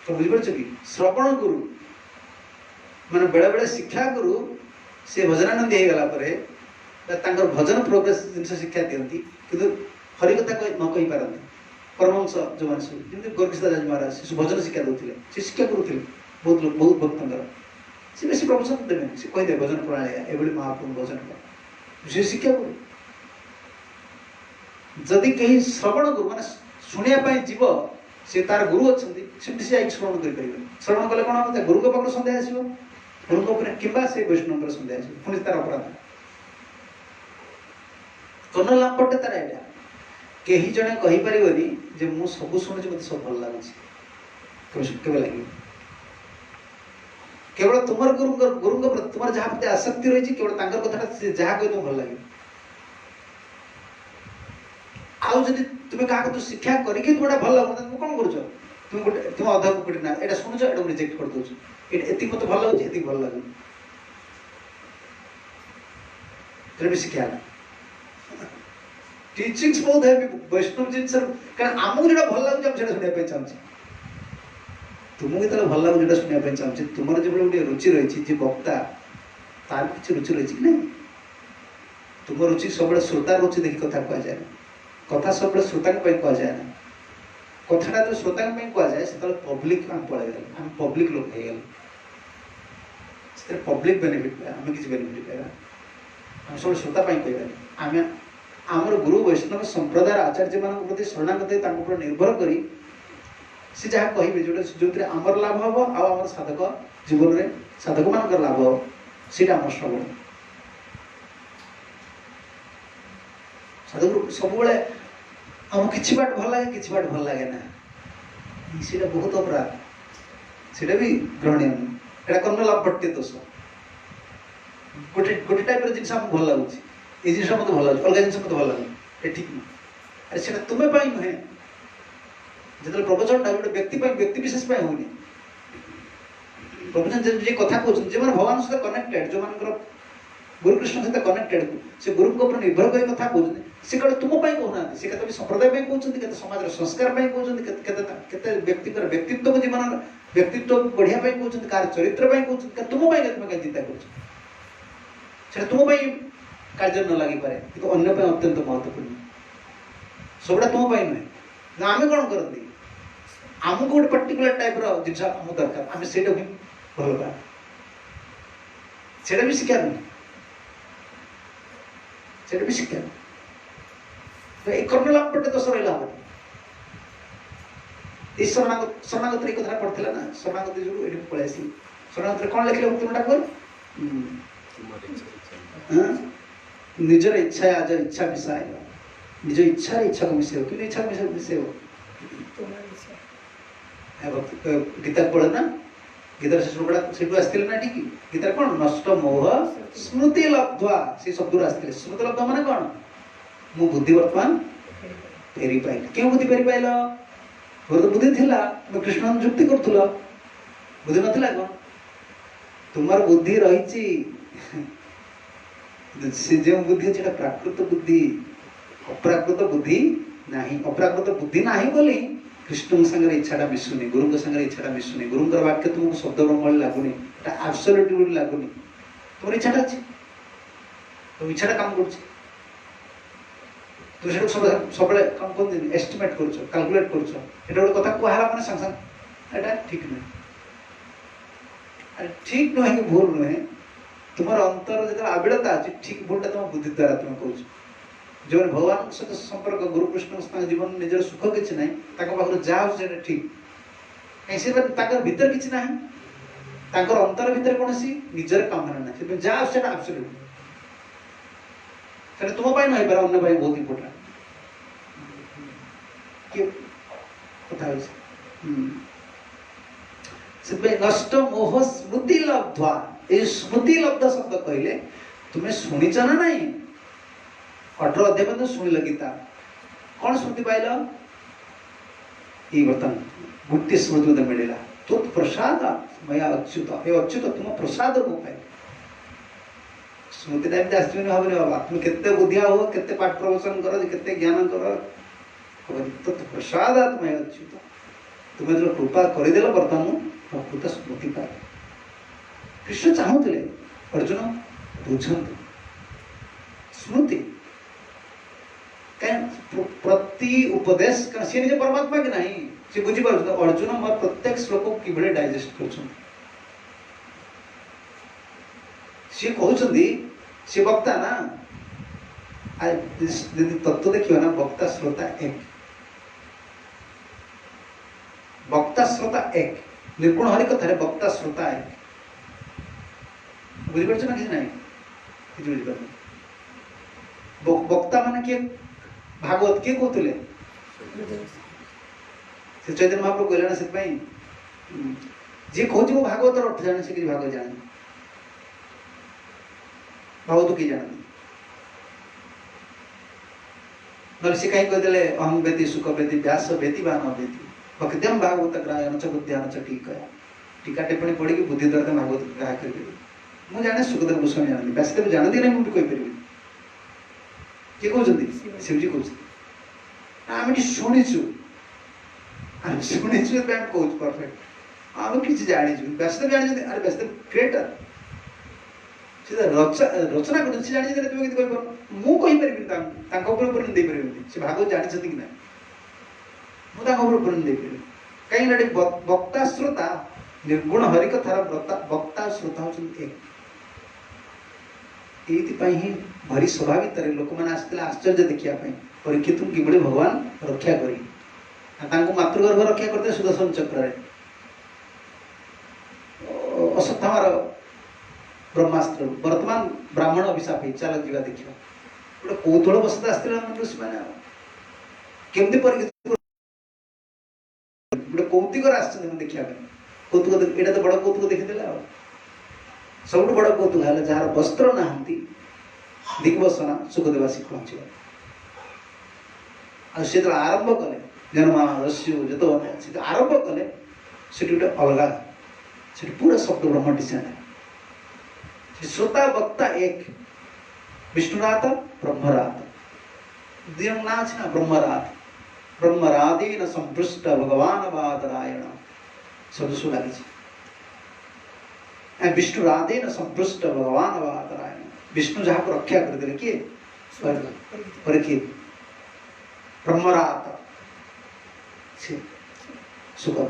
तो बुझीपार कि श्रवण गुरु माने बेले बेले शिक्षा गुरु से भजनानंदी हो गला भजन प्रोग्रेस जिन शिक्षा दिखती कि हरिकथा न कही पारती परमहंस जो मैंने सब जमी गोरखदास महाराज से भजन शिक्षा दूसरे से शिक्षा करुले बहुत लोग बहुत भक्तर सी बेस प्रवचन देवे से कहीदे भजन प्रणाली ये महाप्रभु भजन कर से शिक्षा गुरु जदि कहीं श्रवण गुरु माने शुणापी जीव से तार गुरु अच्छा से श्रवण करें श्रवण कले कौन हम गुरु के पाखु सन्देह आसो गुरु कि वैष्णव सन्देह आस पुणी तार अपराध कर्ण लांपटे तार यहाँ कहीं जड़े कहीपरि जे मु सब शुणुची मत सब भल लगुच के लगे केवल तुम गुरु तुम जहाँ प्रति आसक्ति रही केवल कथा जहाँ कह तुम भल लगे आदि तुम्हें क्या तो शिक्षा करके तुम भल लगुन तुम कौन कर तुम गोटे तुम अधा गोटे ना यहाँ शुणुच ये रिजेक्ट कर दौ ये मत भल लगे ये भल लगे तेरे भी शिक्षा टीचिंग्स बहुत है वैष्णव जिन कारण आमको जो भल लगे हम शुणापी चाहूँ तुमको जो भल लगे जो शुणापी चाहूँ तुम जो गोटे रुचि रही जी वक्ता तार किसी रुचि रही कि नहीं तुम रुचि सब श्रोता रुचि देखिए कथा कहुए कथा सब श्रोता कहुए ना कथाटा जो श्रोता कहुए से पब्लिक आम पलैगल आम पब्लिक लोक हो पब्लिक बेनिफिट आम किसी बेनिफिट पाइबा आम सब श्रोता कहबानी आम आमर गुरु वैष्णव संप्रदाय आचार्य मान प्रति शरणागत पर निर्भर करी से जहाँ कहे जो आमर लाभ हम आम साधक जीवन में साधक मान लाभ हम सीटा आम श्रवण साधक सब आम कि बाट भल लगे कि बाट भल लगे ना ସେଇଟା ବହୁତ ଅପରାଧ, ସେଇଟା ବି ଗ୍ରହଣୀୟ ନୁହେଁ। ଏଇଟା କର୍ମଲାଭଟ୍ୟ ଦୋଷ। ଗୋଟେ ଟାଇପ୍ର ଜିନିଷ ଆମକୁ ଭଲ ଲାଗୁଛି, ଏଇ ଜିନିଷ ମୋତେ ଭଲ ଲାଗୁଛି, ଅଲଗା ଜିନିଷ ମୋତେ ଭଲ ଲାଗୁନି, ଏ ଠିକ୍ ନୁହେଁ। ଆରେ ସେଇଟା ତୁମେ ପାଇଁ ନୁହେଁ। ଯେତେବେଳେ ପ୍ରବଚନଟା ଗୋଟେ ବ୍ୟକ୍ତି ପାଇଁ, ବ୍ୟକ୍ତି ବିଶେଷ ପାଇଁ ହଉନି। ପ୍ରଭୁଜନ ଯେ କଥା କହୁଛନ୍ତି, ଯେଉଁମାନେ ଭଗବାନଙ୍କ ସହିତ କନେକ୍ଟେଡ୍, ଯେଉଁମାନଙ୍କର ଗୁରୁକୃଷ୍ଣ ସହିତ କନେକ୍ଟେଡ୍, ସେ ଗୁରୁଙ୍କ ଉପରେ ନିର୍ଭର କରି କଥା କହୁଛନ୍ତି, ସେ କେବଳ ତୁମ ପାଇଁ କହୁନାହାନ୍ତି। ସେ କେତେ ସମ୍ପ୍ରଦାୟ ପାଇଁ କହୁଛନ୍ତି, କେତେ ସମାଜର ସଂସ୍କାର ପାଇଁ କହୁଛନ୍ତି, କେତେ ବ୍ୟକ୍ତିଙ୍କର ବ୍ୟକ୍ତିତ୍ୱ ଜୀବନର ବ୍ୟକ୍ତିତ୍ୱ ବଢ଼ିଆ ପାଇଁ କହୁଛନ୍ତି, କାହାର ଚରିତ୍ର ପାଇଁ କହୁଛନ୍ତି, ତୁମ ପାଇଁ ତୁମେ କାହିଁ ଚିନ୍ତା କରୁଛ? ସେଟା ତୁମ ପାଇଁ କାର୍ଯ୍ୟ ନ ଲାଗିପାରେ, କିନ୍ତୁ ଅନ୍ୟ ପାଇଁ ଅତ୍ୟନ୍ତ ମହତ୍ୱପୂର୍ଣ୍ଣ। ସବୁଟା ତୁମ ପାଇଁ ନୁହେଁ। ଆମେ କ'ଣ କରନ୍ତି, ଆମକୁ ଗୋଟେ ପର୍ଟିକୁଲାର ଟାଇପ୍ର ଜିନିଷ ଆମକୁ ଦରକାର, ଆମେ ସେଇଟା ହିଁ ଭଲ ପାଇବା, ସେଇଟା ବି ଶିକ୍ଷା ନୁହେଁ, ସେଇଟା ବି ଶିକ୍ଷା ନୁହେଁ। এই কর্মলাভপটে দোষ রহিলা হবনি। এই শরণাগতির এই কথাটা পড়িলা না, শরণাগতি যোଗୁଁ এটি পড়ে আসি। শরণাগতিରେ କ'ଣ ଲେଖିଲେ ଉତ୍ତମ ଠାକୁର? ନିଜର ଇଚ୍ଛା ଆଜ ଇଚ୍ଛା ମିଶାଇବ, ନିଜ ଇଚ୍ଛାରେ ଇଚ୍ଛାକୁ ମିଶାଇବ, କିନ୍ତୁ ଇଚ୍ଛାକୁ ମିଶାଇବ ଗୀତା ପଢେ ନା, ଗୀତାର ସେ ଶ୍ଲୋକଟା ସେଇଠୁ ଆସିଥିଲେ ନା ଠିକ୍? ଗୀତାରେ କ'ଣ ନଷ୍ଟ ମୋହ ସ୍ମୃତି ଲବ୍ଧ୍ୱା, ସେଇ ଶବ୍ଦରୁ ଆସିଥିଲେ। ସ୍ମୃତି ଲବ୍ଧ ମାନେ କ'ଣ? ମୁଁ ବୁଦ୍ଧି ବର୍ତ୍ତମାନ ଫେରି ପାଇଲି। କେଉଁ ବୁଦ୍ଧି ଫେରି ପାଇଲ? ମୋର ତ ବୁଦ୍ଧି ଥିଲା, ତୁମେ କୃଷ୍ଣ ଯୁକ୍ତି କରୁଥିଲ, ବୁଦ୍ଧି ନଥିଲା କ'ଣ? ତୁମର ବୁଦ୍ଧି ରହିଛି, ସେ ଯେଉଁ ବୁଦ୍ଧି ଅଛି ସେଟା ପ୍ରାକୃତ ବୁଦ୍ଧି, ଅପ୍ରାକୃତ ବୁଦ୍ଧି ନାହିଁ। ଅପ୍ରାକୃତ ବୁଦ୍ଧି ନାହିଁ ବୋଲି କୃଷ୍ଣଙ୍କ ସାଙ୍ଗରେ ଇଚ୍ଛାଟା ମିଶୁନି, ଗୁରୁଙ୍କ ସାଙ୍ଗରେ ଇଚ୍ଛାଟା ମିଶୁନି, ଗୁରୁଙ୍କର ବାକ୍ୟ ତୁମକୁ ଶବ୍ଦ ବ୍ରହ୍ମଳି ଲାଗୁନି, ଏଟା ଆବସଲ୍ୟୁଟ୍ ବୋଲି ଲାଗୁନି। ତୁମର ଇଚ୍ଛାଟା ଅଛି, ତୁମ ଇଚ୍ଛାଟା କାମ କରୁଛି, ତୁମେ ସେଠୁ ସବୁବେଳେ କ'ଣ କୁହନ୍ତି ଏଷ୍ଟିମେଟ୍ କରୁଛ, କାଲକୁଲେଟ୍ କରୁଛ। ଏଟା ଗୋଟେ କଥା କୁହାହେଲା ମାନେ ସାଙ୍ଗେ ସାଙ୍ଗେ ଏଇଟା ଠିକ୍ ନୁହେଁ। ଆରେ ଠିକ୍ ନୁହେଁ କି ଭୁଲ ନୁହେଁ, ତୁମର ଅନ୍ତର ଯେତେବେଳେ ଆବିଳତା ଅଛି, ଠିକ୍ ଭୁଲଟା ତୁମ ବୁଦ୍ଧି ଦ୍ୱାରା ତୁମେ କହୁଛ। ଯେଉଁମାନେ ଭଗବାନଙ୍କ ସହିତ ସମ୍ପର୍କ, ଗୁରୁକୃଷ୍ଣଙ୍କ ତାଙ୍କ ଜୀବନ ନିଜର ସୁଖ କିଛି ନାହିଁ, ତାଙ୍କ ପାଖରୁ ଯାହା ହଉଛି ସେଇଟା ଠିକ୍। କାହିଁକି ସେ ତାଙ୍କର ଭିତରେ କିଛି ନାହିଁ, ତାଙ୍କର ଅନ୍ତର ଭିତରେ କୌଣସି ନିଜର କାମନା ନାହିଁ, ସେଥିପାଇଁ ଯାହା ହଉଛି ସେଇଟା ଆବସଲ୍ୟୁଟ୍। ସେଟା ତୁମ ପାଇଁ ନହେଇପାରେ, ଅନ୍ୟ ପାଇଁ ବହୁତ ଇମ୍ପୋର୍ଟାଣ୍ଟ। କିଏ କଥା ହେଉଛି? ସେଥିପାଇଁ ନଷ୍ଟ ମୋହ ସ୍ମୃତି ଲବ୍ଧ୍ୱା, এই ସ୍ମୃତି ଲବ୍ଧ ଶବ୍ଦ କହିଲେ ତୁମେ ଶୁଣିଛ ନା ନାହିଁ? 18 ଅଧ୍ୟାୟ ପର୍ଯ୍ୟନ୍ତ ଶୁଣିଲ ଗୀତା, କ'ଣ ସ୍ମୃତି ପାଇଲ? ଏଇ ବର୍ତ୍ତମାନ ଗୋଟିଏ ସ୍ମୃତି ମୋତେ ମିଳିଲା, ତୋ ପ୍ରସାଦ ମୟା ଅଚ୍ୟୁତ, ଏ ଅଚ୍ୟୁତ ତୁମ ପ୍ରସାଦ ମୁଁ ପାଇଲି। ସ୍ମୃତିଟା ଏମିତି ଆସିବନି ଭାବନି ବାବା, ତୁମେ କେତେ ବୁଦ୍ଧିଆ ହୁଅ, କେତେ ପାଠ ପ୍ରବଚନ କର, କେତେ ଜ୍ଞାନ କର, ତୋ ପ୍ରସାଦ ତୁମେ ଅଚ୍ୟୁତ, ତୁମେ ଯେତେବେଳେ କୃପା କରିଦେଲ ବର୍ତ୍ତମାନ ମୁଁ ପ୍ରକୃତ ସ୍ମୃତି ପାଇଲି। କୃଷ୍ଣ ଚାହୁଁଥିଲେ ଅର୍ଜୁନ ବୁଝନ୍ତୁ ସ୍ମୃତି, କାହିଁକି ପ୍ରତି ଉପଦେଶ, କାରଣ ସିଏ ନିଜେ ପରମାତ୍ମା କି ନାହିଁ, ସେ ବୁଝିପାରୁଛନ୍ତି ଅର୍ଜୁନ ମୋର ପ୍ରତ୍ୟେକ ଶ୍ଲୋକକୁ କିଭଳି ଡାଇଜେଷ୍ଟ କରୁଛନ୍ତି। ସିଏ କହୁଛନ୍ତି, ସିଏ ବକ୍ତା ନା, ଯଦି ତତ୍ତ୍ୱ ଦେଖିବା ନା, ବକ୍ତା ଶ୍ରୋତା ଏକ, ବକ୍ତା ଶ୍ରୋତା ଏକ, ନିର୍ଗୁଣ ହରି କଥାରେ ବକ୍ତା ଶ୍ରୋତା ଏକ। ବୁଝିପାରୁଛ ନା? କିଛି ନାହିଁ, କିଛି ବୁଝିପାରୁନି। ବକ୍ତା ମାନେ କିଏ? ଭାଗବତ କିଏ କହୁଥିଲେ? ସେ ଚୈତନ୍ୟ ମହାପ୍ରଭୁ କହିଲେ ନା, ସେଥିପାଇଁ ଯିଏ କହୁଛି ମୁଁ ଭାଗବତର ଅର୍ଥ ଜାଣେ, ସେ କିଛି ଭାଗବତ ଜାଣେ, ଭାଗବତ କିଏ ଜାଣନ୍ତି? ନହେଲେ ସେ କାହିଁ କହିଦେଲେ ଅହଂ ବେତି ସୁଖ ବେତି ବ୍ୟାସ ବେତି ବା ନ ବେତି ଭକ୍ତ୍ୟମ୍ ଭାଗବତ ଗ୍ରାହ୍ୟ च ବୁଦ୍ଧ୍ୟାନ च ଟୀକା, ଟୀକା ଟିପ୍ପଣୀ ପଢିକି ବୁଦ୍ଧି ଦ୍ୱାରା ତମେ ଭାଗବତ ଗ୍ରାହ୍ୟ କରିପାରିବେ। ମୁଁ ଜାଣେ ସୁଖଦେବ ଗୋସ୍ୱାମୀ ଜାଣନ୍ତି, ବ୍ୟାସଦେବ ଜାଣନ୍ତି ନାହିଁ, ମୁଁ ବି କହିପାରିବି। କିଏ କହୁଛନ୍ତି? ଶିବଜୀ କହୁଛନ୍ତି। ଆମେ ଏଠି ଶୁଣିଛୁ, ଆମେ ଶୁଣିଛୁ, ଏବେ ଆମେ କହୁଛୁ ପରଫେକ୍ଟ, ଆମେ କିଛି ଜାଣିଛୁ। ବ୍ୟାସଦେବ ଜାଣିଛନ୍ତି, ଆରେ ବ୍ୟାସଦେବ କ୍ରିଏଟର, ସେ ରଚନା କରୁଛନ୍ତି, ସେ ଜାଣିଛନ୍ତି, ତୁମେ କେମିତି କହିପାରୁନ? ମୁଁ କହିପାରିବିନି ତାଙ୍କ ଉପରେ ଉପରଣ ଦେଇପାରିବିନି, ସେ ଭାଗବତ ଜାଣିଛନ୍ତି କି ନାହିଁ, ମୁଁ ତାଙ୍କ ଉପରେ ଉପରଣ ଦେଇପାରିବି। କାହିଁକିନା ଏଠି ବକ୍ତା ଶ୍ରୋତା, ନିର୍ଗୁଣ ହରିକଥାର ବକ୍ତା ଶ୍ରୋତା ହେଉଛନ୍ତି ଏକ। ଏଇଥିପାଇଁ ହିଁ ଭରି ସଭା ଭିତରେ ଲୋକମାନେ ଆସିଥିଲେ ଆଶ୍ଚର୍ଯ୍ୟ ଦେଖିବା ପାଇଁ, ପରୀକ୍ଷିତଙ୍କୁ କିଭଳି ଭଗବାନ ରକ୍ଷା କରି, ତାଙ୍କୁ ମାତୃଗର୍ଭ ରକ୍ଷା କରିଥିଲେ ସୁଦର୍ଶନ ଚକ୍ରରେ, ଅଶ୍ୱତ୍ଥାମାର ବ୍ରହ୍ମାସ୍ତ୍ର, ବର୍ତ୍ତମାନ ବ୍ରାହ୍ମଣ ଅଭିଶାପ ହେଇ। ଚାଲ ଯିବା ଦେଖିବା। ଗୋଟେ କୌତୂହଳ ବସତ ଆସିଥିଲା ଋଷିମାନେ, କେମିତି ପରୀକ୍ଷିତ ଗୋଟେ कौतुकर आश्चर्य देखा कौतुक एटा तो बड़ कौतुक देखीदेला सब बड़ कौतुक है जार वस्त्र नहांती दिग्वसना सुखदेव आसी पहुँचे आसे आरंभ कले जन्मा रस्यु जो आरंभ कले से गोटे अलग से पूरा शब्द ब्रह्म डिजाइन श्रोता वक्ता एक विष्णुरात ब्रह्मरात दिन ना अच्छे ना ब्रह्मरात ब्रह्मराधीन संपृष्ट भगवान वादरायण सब शु लगी विष्णुराधीन संपृष्ट भगवान वादरायण विष्णु जहाँ को रक्षा कर दे किए परीक्षित ब्रह्मरात सुगम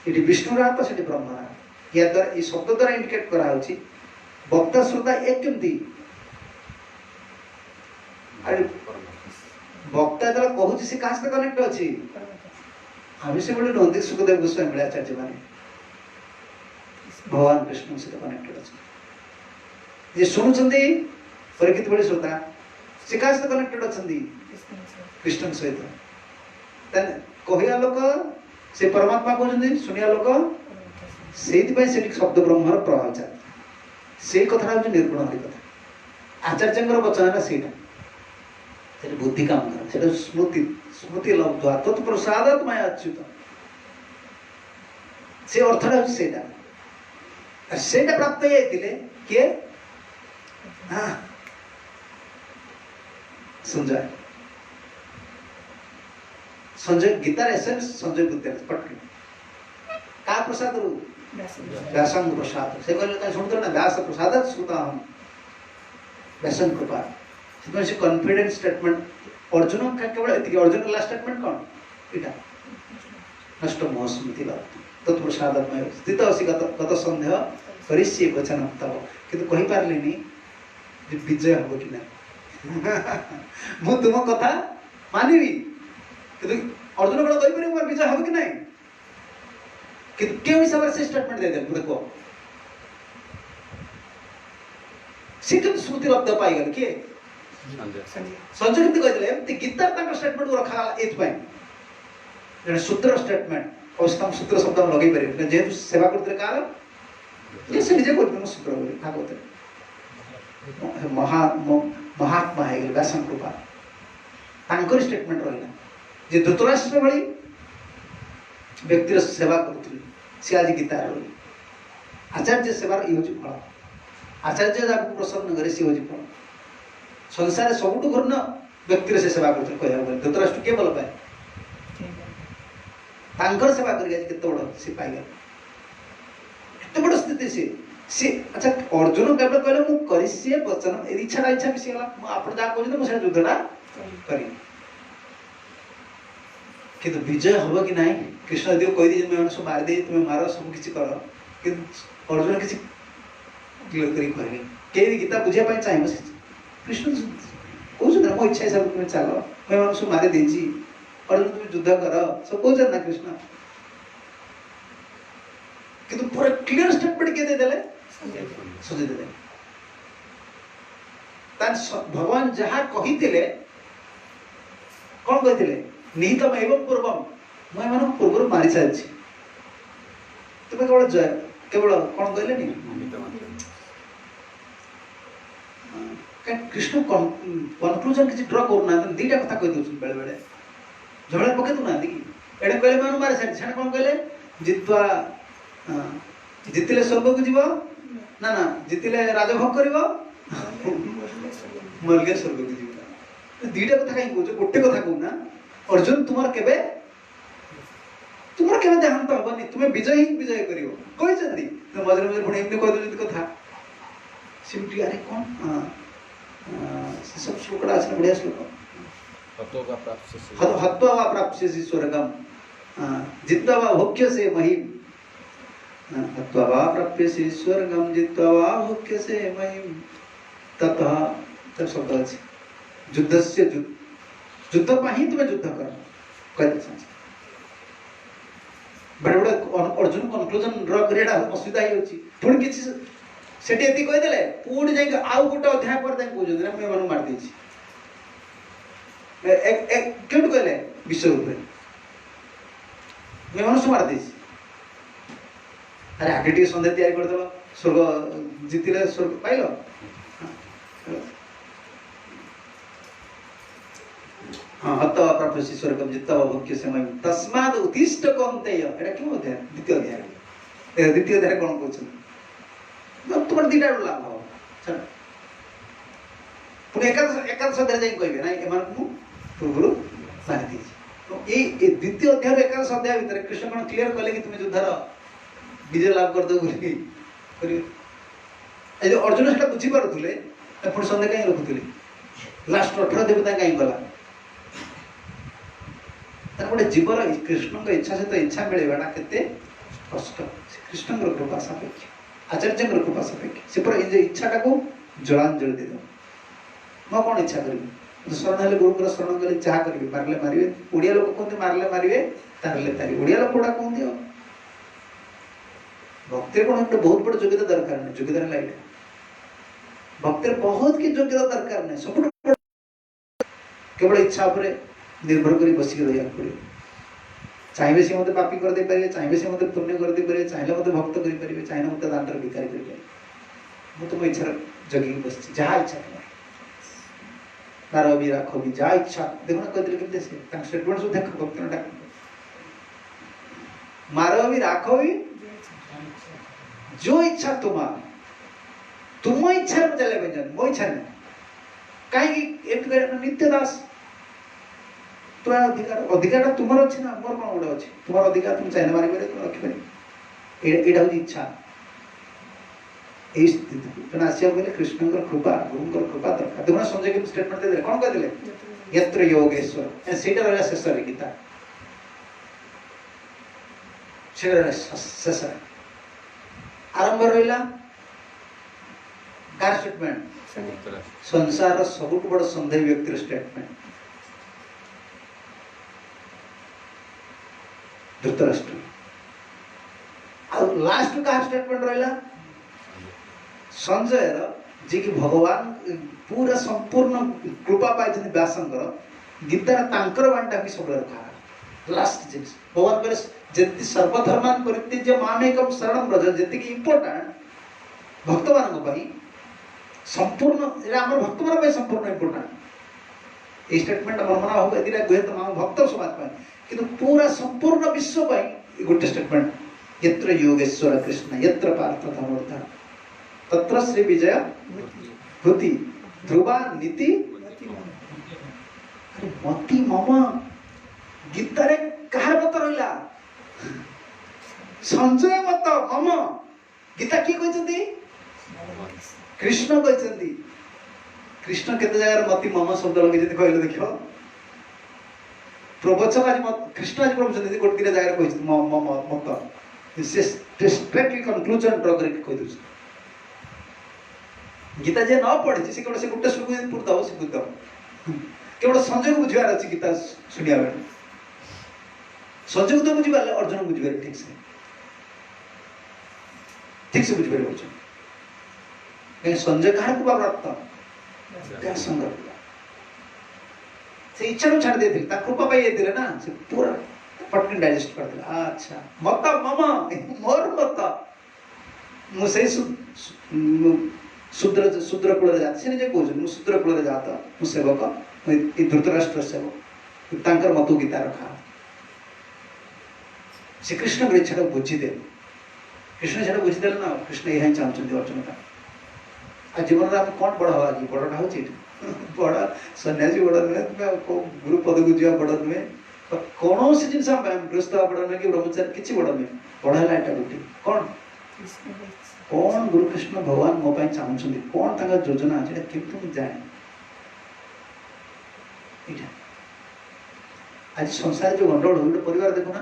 ये विष्णुरात से ब्रह्मरात या द्वारा ये शब्द द्वारा इंडिकेट करा वक्ता श्रोता एक केमती अरे वक्ता द्वारा कहूँ से कहा सहित कनेक्ट अच्छी आम से गोटे नंदी सुखदेव गोस्वामी मिले आचार्य मैंने भगवान कृष्ण सहित कनेक्टेड अच्छे जे शुणुंट परीक्षित भली श्रोता से कहा सहित कनेक्टेड अच्छा कृष्ण सहित कहया लोक से परमात्मा कहते शुणिया लोक से शब्द ब्रह्मर प्रभाव चलता से कथा हूँ निर्गुण हरि कथा आचार्य वचन है से बुद्धि काम कर स्मृति स्मृति लब्ध्वा तत्प्रसादात् मया अच्युत से अर्थटा हूँ से प्राप्त होते किए संजय संजय गीतार एसेंस संजय बुद्धि पटके का प्रसाद रू व्यासंग प्रसाद से कहले शुणुत ना व्यास प्रसाद श्रुता हम व्यासंग कृपा से कॉन्फिडेंस स्टेटमेंट अर्जुन का केवल एति अर्जुन लास्ट स्टेटमेंट कौन इटा नष्ट मोह स्मृति तत्प्रसादमय स्थित असी गत संदेह करिष्ये वचन तव किंतु कहि पारलेनी जे विजय हो कि ना मु तुम कथा मानिबी किंतु अर्जुन बड़ा कहि पारे विजय हो कि नहीं किंतु के हिसाब से स्टेटमेंट दे दे देखो सिकम स्मृति लब्ध पाई गल के संजय किंतु कहि देले गीता तक स्टेटमेंट को रखा एत पाई जने सूत्र स्टेटमेंट अवस्था सूत्र शब्द हम लगे पारे जेतु सेवा करते काल ये से निजे कोन सूत्र बोले भागवत महात्मा है व्यासन कृपा तांकर स्टेटमेंट रहिला जे धृतराष्ट्र भली व्यक्तिर सेवा करथि से आज गीता रही आचार्य सेवार ये हूँ फल आचार्य जहाँ प्रसन्न करे सी हूँ फल संसार सबुठ घूर्ण व्यक्तिर से सेवा करते कह धृतराष्ट्र किए भल पाए तांकर सेवा करके बड़ सी पाइगल एत बड़ स्थिति सी अच्छा अर्जुन केवल कहले मु करिष्ये वचन इच्छा इच्छा विषय गला आप जहाँ कहते मुझे युद्धटा करी किंतु विजय हम कि नहीं कृष्ण यदि कह दी मैं सब मार दे तुम्हें मार सब किसी कर किंतु अर्जुन किसी क्लियर करी कहले के भी गीता बुझिया पाई चाहिए कृष्ण कहते मो इच्छा हिसाब तुम्हें चल मैं सब मारी देजी अर्जुन तुम युद्ध कर सब कहते ना कृष्ण किंतु पूरा क्लियर स्टेटमेंट किए देले सजे देले भगवान जहाँ कही कौन कही निहितम एवं पूर्वम मैं मान पूर्व मारी सारी तुम्हें केवल जय केवल कौन कहले कृष्ण कनक्लूजन किसी ड्र करना दीटा कथा कही दौर बेले बेले झगड़ा पकई दूना कि एडे कहले मैं मारी सारी से कौन कहले जित्वा जितिले स्वर्ग को जीव ना ना जितिले राजभोग कर मरगे स्वर्ग को जीव दीटा कथा कहीं कह गोटे कथा कहना अर्जुन तुमर केबे देहांत हबनी तुम्हें विजय ही विजय करियो कहि जल्दी तो मजरे मजरे पुणी एमने कह दो कथा सिंपली अरे कौन सब श्लोकड़ा আছে बढ़िया श्लोक हत्वा वा प्राप्स्यसि स्वर्गम जित्वा वा भोक्ष्यसे महिम हत्वा वा प्राप्स्यसि स्वर्गम जित्वा वा भोक्ष्यसे महिम ततः तब शब्द अछि युद्धस्य युद्ध पर ही तुम्हें युद्ध कर बड़े बड़े अर्जुन कनक्लूजन ड्र करियाडा असुविधा ही होची पुणी किछि सेठी एति कहि देले पुणी जाई आउ गोटे अध्याय पर जाई कहजो ना मैं मानु मार देछि एक केट कहले विश्व रूप मुझे मनुष्य मार दी अरे आगे टे सन्ध्या तैयारी करदेल स्वर्ग जीतिले स्वर्ग पाइल हाँ हत प्राप्त स्वर्गम जित्वा भोग्य समय तस्माद उत्तिष्ठ कौन्तेय एटा क्यों अध्याय द्वितीय अध्याय द्वितीय अध्याय कौन कहते तुम दीटा लाभ हो चल पुणी एकादश अध्याय जाई कहबे ना एमान को पूर्व मारि दी तो ये द्वितीय अध्याय एकादश अध्याय भीतर कृष्ण कौन क्लियर कले कि तुम युद्धर विजय लाभ कर दो बोली ए अर्जुन सेटा बुझी पारुथिले पुणी संध्या कहीं रखुथिले लास्ट 18 देवता कहीं गला गोटे जीवर कृष्ण इच्छा सहित इच्छा मिलवाटा के कष्ट कृष्ण कृपा सापेक्ष आचार्य कृपा सापेक्ष से पूरा इच्छाटा को जलांजलि दे मैं कौन इच्छा करी शरण हेल्ले गुरु शरण कले जहाँ करेंगे मारे मारे ओडिया लोक कहते मारे मारे तारे तारी ओडिया लोक गुड़ा कहते भक्ति कौन गोटे बहुत बड़ योग्यता दरकार नहीं योग्यता नहीं भक्ति बहुत की योग्यता दरकार नहीं सब केवल इच्छा पर निर्भर कर बसिक रहा पड़े चाहिए सी मत पापी कर दे पारे चाहिए सी मत पुण्य कर दे पारे चाहिए मत भक्त कर पारे चाहिए मत दांडर भिकारी कर पारे मु तुम इच्छा जगी बस जहाँ इच्छा तुम्हारा भी राखो भी जहाँ इच्छा देखो ना कहते केमते से स्टेटमेंट सब देख भक्त डाक मारो भी राखो भी जो इच्छा तुम्हारा तुम इच्छा में चले बन मो इच्छा नहीं कहीं एक नित्य दास तुम्हारा अधिकार तुम अच्छे ना मोर कौन गोटे अच्छे तुम्हारा अधिकार तुम चाइना मारी पारे तुम रखिपारे एटा हूँ इच्छा तेना आसिया कहले कृष्ण कृपा गुरु कृपा दरकार देखो संजय के स्टेटमेंट दे कौन कहते यत्र योगेश्वर सेटा रहा शेष गीता शेष आरंभ रहा कार स्टेटमेंट संसार सबुठ बड़ संदेह व्यक्तिर स्टेटमेंट धृतराष्ट्र लास्ट का स्टेटमेंट रहा संजय जी की भगवान पूरा संपूर्ण कृपा पाई व्यासंकर गीतार तांकर बाणीटा भी सब रखा लास्ट जिनिस भगवान कहले जति सर्वधर्मान परित्यज्य मामेकम शरणं व्रज जति की इंपोर्टेंट भक्त मानक पई संपूर्ण एरा हमर भक्त मानक पई संपूर्ण इंपोर्टेंट ए स्टेटमेंट मन मना हो एदिरा गुहे तो माम भक्त समाज पई किंतु पूरा संपूर्ण विश्व पई गुड स्टेटमेंट यत्र योगेश्वर कृष्ण यत्र पार्थ धनुर्धर तत्र श्री विजय भूति ध्रुवा नीति मति मम गीतारे कहार मत रहिला संजय मत मम गीता की कहते कृष्ण कहते कृष्ण केते जगह मति मम शब्द लगे कहले देखो प्रवचन आज कृष्ण आज प्रवचन गोटे दिन जगह कहते मम मत से स्ट्रेटली कंक्लूजन ड्र करके कह दउछ गीता जे न पढ़ी से केवल से गोटे श्लोक पूर्दव से बुझदव केवल संजय को बुझार अच्छी गीता सुनिया बेले संजय को तो बुझिबार अर्जुन को बुझिबार ठीक से बुझिबार अर्जुन कहीं संजय कहाँ को प्राप्त व्यासंग से इच्छा को छाड़ देते ता कृपा पाई देले ना से पूरा पटकन डाइजेस्ट कर देला अच्छा मत मम मोर मत मु से शूद्र शूद्र कुल जात से जे कहउछ मु शूद्र कुल जात मु सेवक ई धृतराष्ट्र सेवक तांकर मत गीता रखा श्री कृष्ण के इच्छा को बुझी दे कृष्ण सेटा बुझी देला ना कृष्ण यही चाहते अर्जुन का आ जीवन में आम कौन बड़ा हवा कि बड़टा हूँ बड़ा सन्यासी बड़ा नुहे गुरु पद को जा बड़ा नुहे कौन सी जिन गृहस्थ बड़ा नुहे कि ब्रह्मचारी किसी बड़ा नुहे बड़ा है एटा गोटे कौन कौन गुरु कृष्ण भगवान मो पाई चाहते कौन तांका योजना अच्छे केमती मुझे जाए आज संसार जो गंडगोल गोटे परिवार देखो ना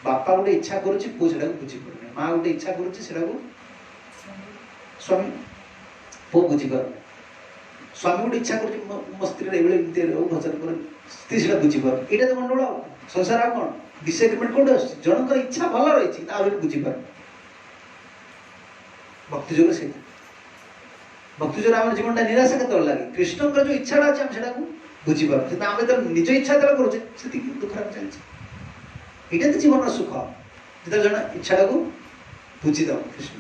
बापा गोटे इच्छा करुच्ची पुओ से बुझी पारे माँ गोटे इच्छा करुच्ची स्वामी पुओ बुझीपार स्वामी गोटे इच्छा कर मो स्त्री भजन कर स्त्री से बुझीपार यहाँ तो गंडगोल संसार आ कौन डिसएग्रीमेंट कौन जनकर इच्छा भल रही बुझीपार भक्ति जोर से भक्ति जोर आम जीवन निराशा के लगे कृष्ण जो इच्छा अच्छे आम से बुझीपार आम तो निज इच्छा करुचे दुख चलते ये तो जीवन सुख जो जन इच्छा को बुझीद कृष्ण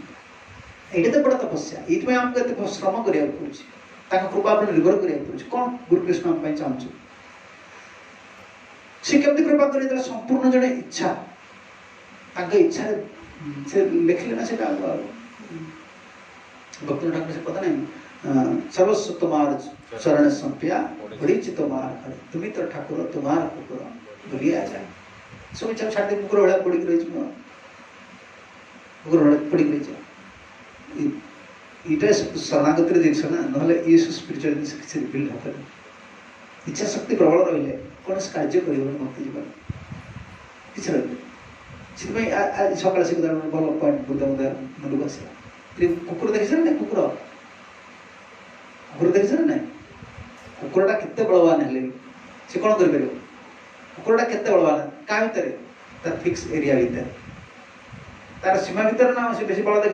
ये तो बड़ा तपस्या ये आमको श्रम करा पड़े कृपा पर निर्भर करा पड़े कौन गुरुकृष्ण आम चाहूँ सी केमती कृपा कर संपूर्ण जड़े इच्छा इच्छा से लिखले ना से भक्त ठाकुर से पता नहीं सर्वस्व तुम्हार चरण संप्या बड़ी तुम्हार तुम्हें तो ठाकुर तुम्हार कुकुर भूलिया जाए सब इच्छा छाड़ दे कुकुर भाया पड़ी रही कुकुर भाया पड़ी रही ये शरणागतिर जिनस ना ना ये स्पिरिचुअल जिन किसी रिफिल होता है इच्छा शक्ति प्रबल रही कौन कार्य कर भक्ति जीवन किसी रही सकाल से भल पॉइंट बुद्ध मुझे आसला कुकुर देखी ना कुकुर कुकुर देखी ना कुकुरटा केते बलवान है सी कौन कर कुकुरटा केते बलवान क्या भितर तार फिक्स एरिया भितर तार सीमा भितर ना से बेसी बल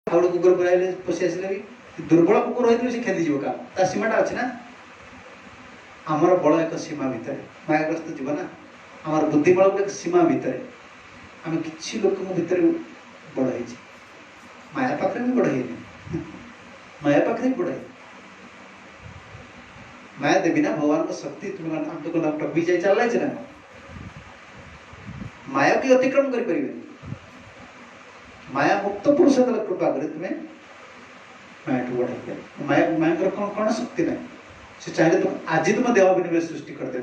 गोटे कुकुर पुराइले पशि आसिले भी दुर्बल कुकुर होते से खेदी जीव का सीमाटा अच्छी ना आमर बल एक सीमा भितर मायाग्रस्त जीव ना आमर बुद्धि बल गोटे सीमा भितर आम कि लोक भितर बड़ है माया पाखे भी बड़ है माया पाखे भी बड़ है माया देवी ना भगवान को शक्ति तुम आम तो टपी जाए चल ना माया की अतिक्रम कर माया मुक्त पुरुष कृपा कर तुम्हें माया ठू बढ़ाई माया माया कौन कौन शक्ति ना से चाहिए तुम आज तुम देह अभिनिवेश सृष्टि कर दे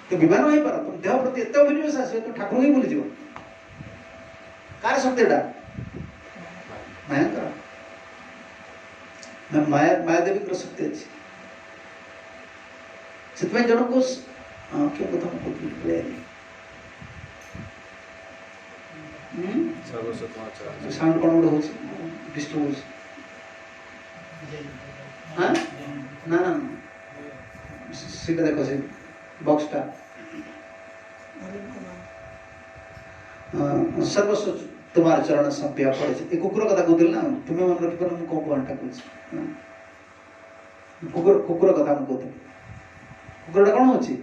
तो विमान हो पार तुम देह प्रति एत अभिनिवेश आस तुम ठाकुर ही भूलीज कार शक्तिटा माया माया माया देवी शक्ति अच्छी से जन को क्यों कथा कहते साउंड कौन गोटे हो डिस्टर्ब हाँ ना ना सीटा देखो से बॉक्सटा सर्वस्व तुम्हारे चरण संप्या पड़े ये कुकुर कथा कहते ना तुम्हें मन रखी मुझे कौन पॉइंटा कहूँ कुकुर कुकुर कथा मुझे कहते कुकुरटा कौन हो सी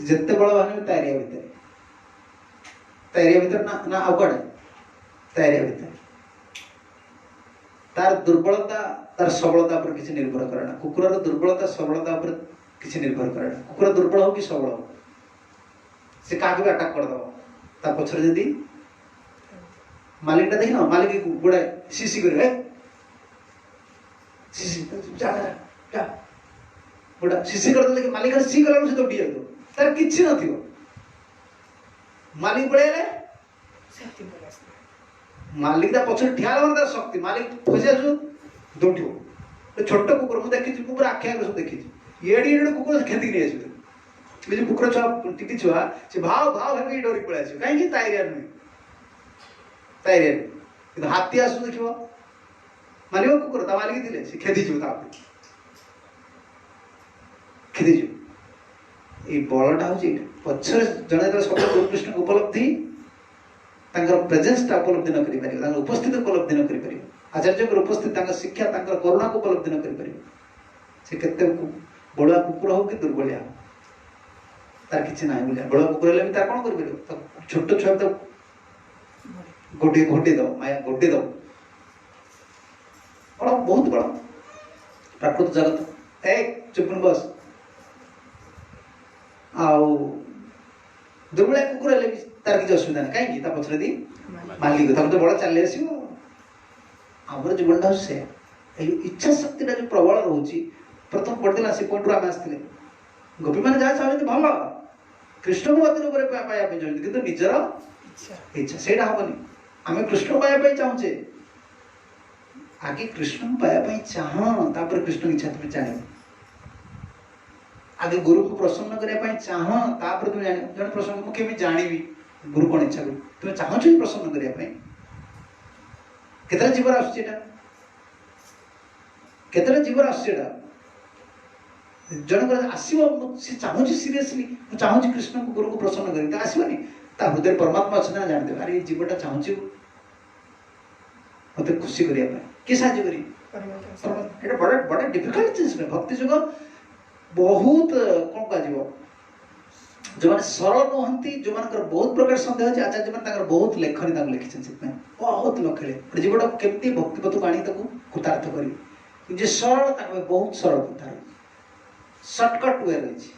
जिते बलवान तारिया भितर तारिया भितर ना ना आउे तारिया भितर तार दुर्बलता तार सबलता पर किसी निर्भर करना कुकुर दुर्बलता सबलता पर किसी निर्भर करना कुकुर दुर्बल हो कि सबल हो से क्या भी अटैक करदे पचर जदि मालिकटा देख ना मालिक गोड़े सीसी कर गोटा सीसी कर मालिक सी गला से दौड़ी जाए तार किसी न मालिक पड़े मालिक पचर ठिया तार शक्ति मालिक फसी आसु दौड़ छोट कुकुर मुझे देखी कुकुर आखि आगे सब देखी एडी एडी कुकुर खेदी नहीं आस कुकुर छुआ टी छुआ से भाव भाव है डरी पड़े आस कहीं ताइरिया नुहे ताइरिया कि हाथी आसु देख मालिक कुकुर मालिक थे से खेदीज खेदीज ये बलटा हूँ पचर जड़े सब गुरुकृष्ण उपलब्धि प्रेजेन्सटा उपलब्धि न कर उपस्थिति उपलब्धि न कर आचार्य उपस्थित शिक्षा करुणा को उपलब्धि न कर बड़ुआ कुकुर हो कि दुर्बलिया तार किसी ना बड़ुआ कुकुर हेल्ले तार कौन कर छोट छुआ तो गोटे घोटी दब माया घोटी दब बड़ा बहुत बड़ा प्राकृत जगत एक चुप बस दुर्बलिया कुकुर हेल्ले तार किसी असुविधा ना कहीं पचर दी मालिक तो बड़ा चली आस आम जीवनटा से इच्छा शक्तिटा जो प्रबल रोचे प्रथम पढ़ला से पॉइंट आम आसते गोपी मैंने जहाँ चाहते भल कृष्ण को अति रूप पाइबा चाहते कि निजर इच्छा से हेनी आम कृष्ण पाइबा चाहूचे आगे कृष्ण पाइबा चाह कृष्ण इच्छा तुम जान आगे गुरु को प्रसन्न करने चाह तुम जान जन प्रसन्न मुझे जानी गुरु कौन इच्छा कर तुम चाहूँ प्रसन्न करने केतरा जीवन आसटा केतरा जीवन आसटा जनक आसो सी चाहूँ सीरियसली मुझे चाहूँ कृष्ण को गुरु को प्रसन्न कर आसवनी हृदय परमात्मा अच्छे ना जानते अरे ये जीवटा चाहूँ मत खुशी करने किए साहय कर बड़ा बड़ा डिफिकल्ट जिन भक्ति जुग बहुत कौन कह जो मैंने सरल नुहंती जो मान बहुत प्रकार सन्देह अच्छे आचार्य मैंने बहुत लेखनी लिखिं बहुत लखे जीवटा केमती भक्तिपथ को आनी कृतार्थ कर सरल बहुत सरल कथा रही सर्टकट वे रही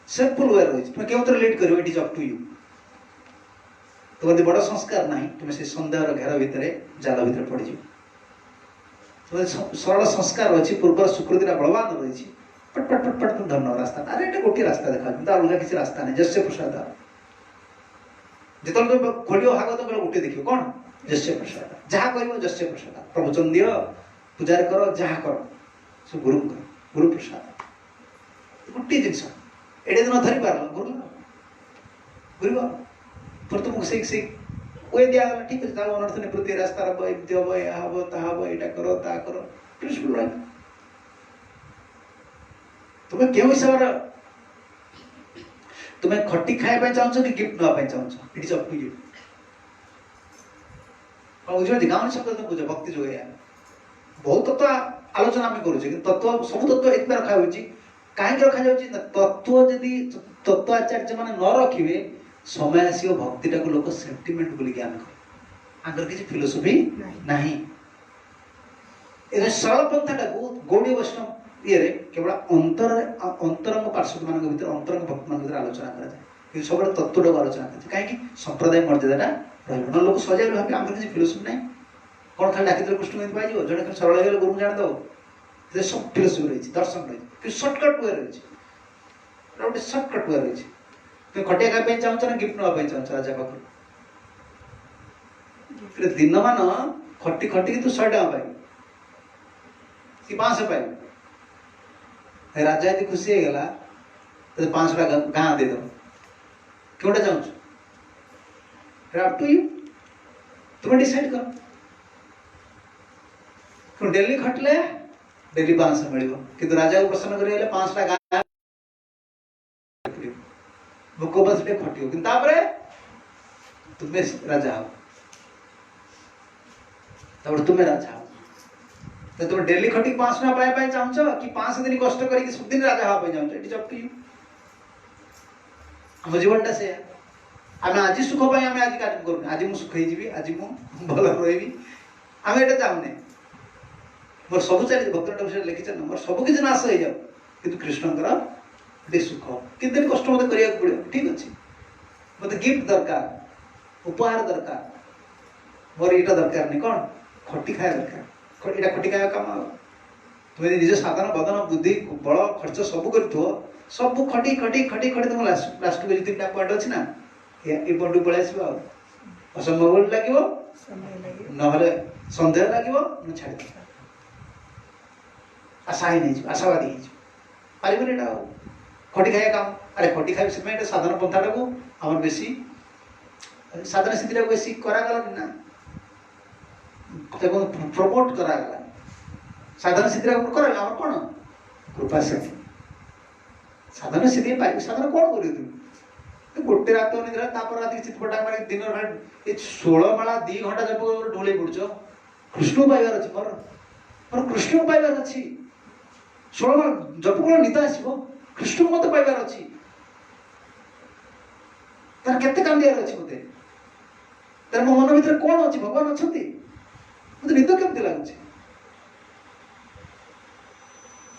सिंपल वे रही तुम क्यों लीड कर it is up to you तुम यदि बड़ संस्कार ना तुम से सन्देह घेर भितर जाल भितर पड़ज तुम सरल संस्कार अच्छी पूर्व सुकृति बलवान रही पट पट पट पट तुम धरना रास्ता अरे ये गोटे रास्ता देखा अलग किसी रास्ता नहीं जस्य प्रसाद जो तुम खोलियो भागवत बेले गोटे देखियो कौन जस्य प्रसाद जहाँ कर जस्य प्रसाद प्रवचन दियो पूजा कर जहाँ कर सब गुरु गुरु प्रसाद गोटे जिन एडे दिन धरी पार गुरु गुरु फिर तुमको से वे दिगला ठीक अच्छे अनर्थ निवृत्ति रास्ता हम एमती हम यह हम ता हम यहाँ करो ता करो प्रिंसिपल रहा तुम्हें क्यों हिसाब से तुम्हें खटी खाया चाहो कि गिफ्ट नापी चाहो it is up to you बुझे गाँव शब्द तुम बुझ भक्ति जो है बहुत तत्व आलोचना आम करुचे तत्व सब तत्व एक रखा कहीं रखा जाए तत्व जदि तत्वाचार्य मैंने न रखिए समय आसो भक्तिटा को लोक सेंटिमेंट बोली ज्ञान कर किसी फिलोसफी नहीं सरल पंथाटा को गौड़ी वैष्णव ये केवल अंतरंग पार्षद मान भर अंतरंग भक्त मान आलोचना कराए सब तत्वटा को आलोचना कराए कहीं संप्रदाय मर्यादा रहा लोक सजाए भाव आम किसी फिलोसफी ना कौन खाली डाक कृष्ण केमती पाई जड़े खाली सरल हो गुरु जाणद सब फिलोसफी रही दर्शन रही सर्टकट वे रही गोटे सर्टकट वे रही तुम खटिया खाई चाहो ना गिफ्ट नापी चाहो राजा पाख दिन मान खटी खटी तू 100 टका पाइबू कि 500 पाइबू राजा यदि खुशी हो गला तो 500 टका गाँ देद क्योंटा चाहूँ अप टू यू तुम डिसाइड कर तुम डेली खटले डेली 500 मिल कि राजा को प्रसन्न कर 500 टका भोक बस खटियो कि तुम्हें राजा हो तुम्हें राजा हो तो तुम डेली खटी 500 टका पाइबा चाहूँ कि 5 दिन कष्ट करके सब दिन राजा हाँ चाहूँ it is up to you आम जीवनटा से आम आज सुख आम आज कार्य करूँ आज मुझे सुख हो आज मुझे भल रही आम ये चाहूने मोर सब चली भक्त विषय लिखी मोर सब किसी नाश हो जाओ कि कृष्णकर सुख कि कष्ट मत करा पड़ो ठीक अच्छे मत गिफ्ट दरकार उपहार दरकार मोर यहाँ दरकार नहीं कौन खटी खाया दरकार यहाँ खटी खाया कम तुम निज साधन बदन बुद्धि बल खर्च सब कर सब खटी खटी खटी खटी तुम लास्ट को 3टा पॉइंट अच्छी ना ये पॉइंट पलि आस असंभव लगे ना सन्देह लगे छाड़ आशा ही नहीं आशावादी पारे यहाँ खटी खाया काम अरे खटी खाई से साधन पंथाटा को आम बेसी साधन स्थिति बेसी करागलानी ना प्रमोट करागला साधन स्थिति कराला आम कौन कृपा शक्ति साधन स्थिति पाई साधन कौन कर तुम गोटे रात निद्रा रात चितपटा मार दिन ये 16 माला 2 घंटा जब ढोल पड़छ कृष्ण पाइबार अच्छे मोर मोर कृष्ण पाइबार अच्छी 16 माला जब कौन निद आसो कृष्ण को मत पाइबार अच्छी तार केते काम दियार अच्छी मते तार मो मन भीतर कौन अच्छी भगवान अच्छा मत निद केमती लगुच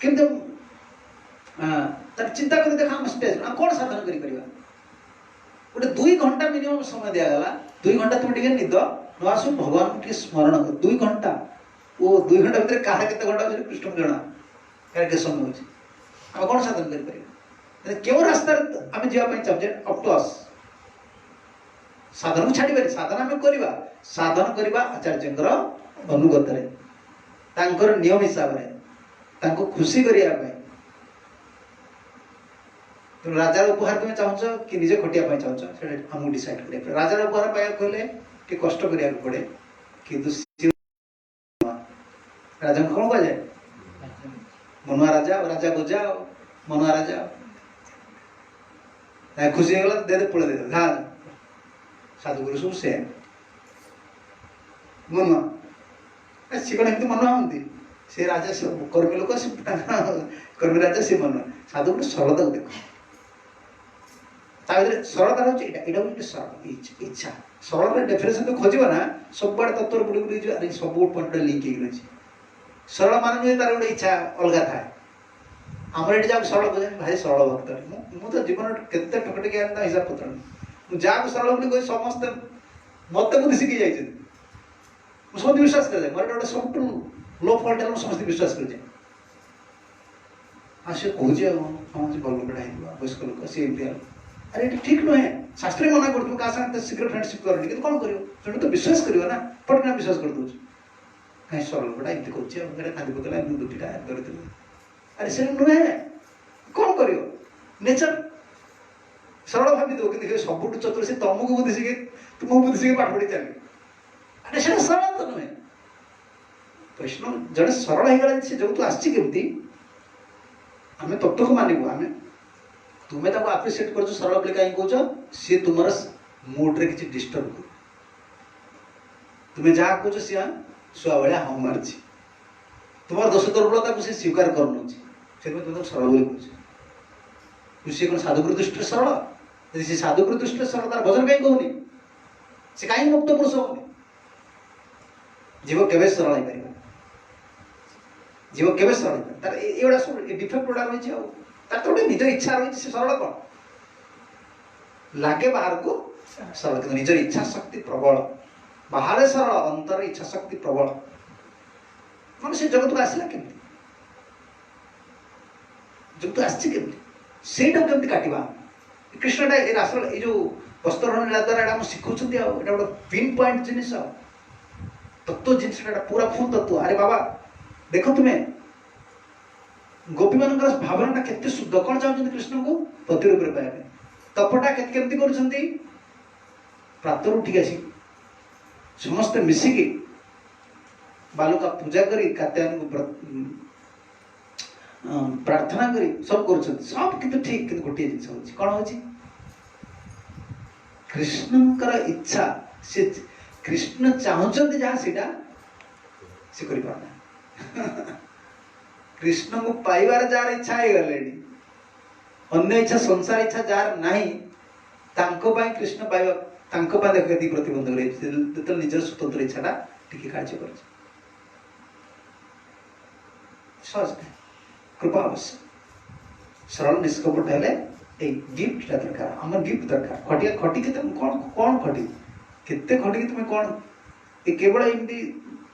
केमती तार चिंता कर देखा स्टेज कौन साधन कर गोटे 2 घंटा मिनिमम समय दिगला 2 घंटा तुम टे निद न आसु भगवान को स्मरण कर 2 घंटा वो 2 घंटा भीतर कहा केते घंटा कृष्ण को जना क्या समय हो आम कौन साधन कर क्यों रास्ता आम जावाई चाहे अप टू अस साधन को छाड़ साधन आम करवा साधन करवा आचार्य अनुगत नियम हिसाब से खुशी करने तुम राजार उपहार तुम्हें चाहो कि निजे खटिया चाहो आमको डिसाइड कर राजार उपहार पाया कहले कि कष्ट करा पड़े कि राजा कौन कह जाए मनुआ राजा राजा बोझा मनुआ राजा खुशी हो गला दे पड़े दे हाँ साधुगुरु सब से मनुआ सी कौन एमती मनुआ हम से राजा से कर्मी लोक कर्मी राजा से मनुआ साधु गोटे सरलता को देख सरलता हूँ सरल इच्छा सरल डेफिनेशन तो खोज ना सब आड़े तत्व बुड़ी बुड़ी अरे सब पॉइंट लिंक रही सरल मान नुहे तार गोटे इच्छा अलग थाए आमर ये जहाँ सरल बुझे भाई सरल भक्त मुझे जीवन केते ठकटकिया हिसाब पत्र नहीं जहाँ सरल बोली कह समस्ते मत बुद्धि शिखी जाइए समस्त विश्वास करे मोर गोटे सब लो फल्ट है समस्त विश्वास करे सी कहे समझ भल लोकटा वयस्क लोक सी अरे ये ठीक नुहे शास्त्री मना कर क्या साथ शीघ्र फ्रेंडशिप करनी कि कौन कर तो विश्वास कर ना पटना विश्वास कर दूसरी कहीं सरल लोकटा एमती कर खादी पकड़ा बुद्धिटा धरती अरे से नुहे कौन कर नेचर सरल भावी दो कि सब चतुर से तुमको बुद्धि शिखे तुमको बुद्धि शिखे पाठ पढ़ी चलिए अरे से सरल तो नुहे वैष्णव जड़े सरल हो से जगत आमती आम तत्व को मानव आम तुम्हें आप्रिसीएट कर सरल बोली कहीं कौच सी तुम मुड्रे किसी डिस्टर्ब कर तुम्हें जहाँ कौच सी शुआ भाया हाँ मार्च तुम दोष दुर्बलता को स्वीकार कर तुम सरल बोली कौच सी कौन साधुगुरु दृष्टि सरल यदि सी साधुगुरु दृष्टि सरल तार भजन कहीं कहूनी से कहीं मुक्त पुरुष होनी जीव केवे सरल हो पार जीव केवे सरल तार एगुड़ा सब डिफेक्ट गुड़ा रही है तो गोटे निज इच्छा रही है सरल कौन लगे बाहर को सरल कि निज इच्छा शक्ति प्रबल बाहर सरल अंतर इच्छा शक्ति प्रबल मैं से जगत को आसला केमती जगत आसमी से काटा कृष्णटा असल ये जो वस्त्रहरण द्वारा यहाँ शिखुच्च गोटे पिन पॉइंट जिनिस तत्व जिनस पूरा फुल तत्व अरे बाबा देख तुम्हें गोपी मान भावना केते शुद्ध कौन चाहते कृष्ण को पति रूप पाया तपटा केमती कर प्रातः उठिक आसी समस्ते मिसिकी बालुका पूजा करी कात्यायन को प्रार्थना करी सब कर सब किंतु ठीक किंतु गोटे जिन कौन हो कृष्णकर इच्छा से कृष्ण चाहते जहाँ से कर पारना कृष्ण को पाइबार जार इच्छा हो गले अन्य इच्छा संसार इच्छा जार नहीं कृष्ण पाइबा देख ये प्रतिबंधक रही निजर स्वतंत्र इच्छाटा टी कार्य कर सहज कृपा अवश्य सरल निष्कपट है गिफ्ट दरकार आम गिफ्ट दरकार खटिया खटी के कौन कौन खटी केते खटी तुम्हें कौन ये केवल एमती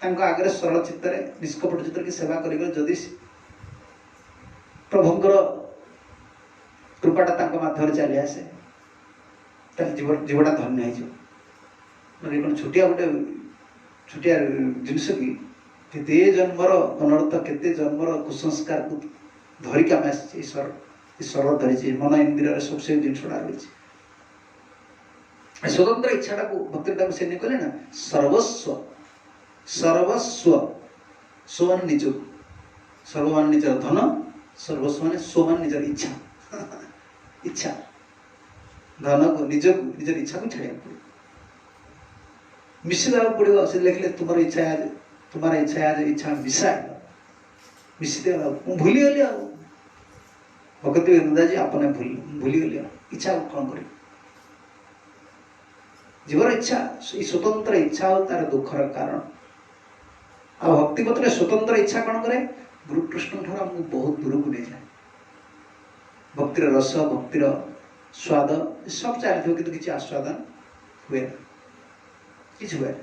आगे सरल चित्त निष्कपट चित्त की सेवा करी प्रभुंकर कृपाटा मध्यम चली आसे जीवटा धन्य हो छोटिया गोटे छोटिया जिनस कि केते जन्मर अनर्थ केते जन्मर कुसंस्कार को धरिक आम सरल धरी मन इंद्रिय सबसे जिनसा रही स्वतंत्र इच्छाटा को भक्ति से नहीं कहले ना सर्वस्व सर्वस्व स्वमान निज सर्वमान निजर धन सर्वस्व मान स्वमान निजर इच्छा इच्छा धन को निजर इच्छा को छाड़ा पड़े मिसी देवा पड़ो से लिखले तुम्हारा इच्छा आज इच्छा मिसाए मिसी भूली गली आ भगत वृंदा जी आपने भूली गली इच्छा कौन कर जीवर इच्छा स्वतंत्र इच्छा हो तार दुखर कारण आ भक्ति पत्र स्वतंत्र इच्छा कौन करे गुरु कृष्ण ठार आमको बहुत दूर को नहीं जाए भक्तिर रस भक्तिर स्वाद सब चलती कि किसी आस्वादन हुए किसी हुए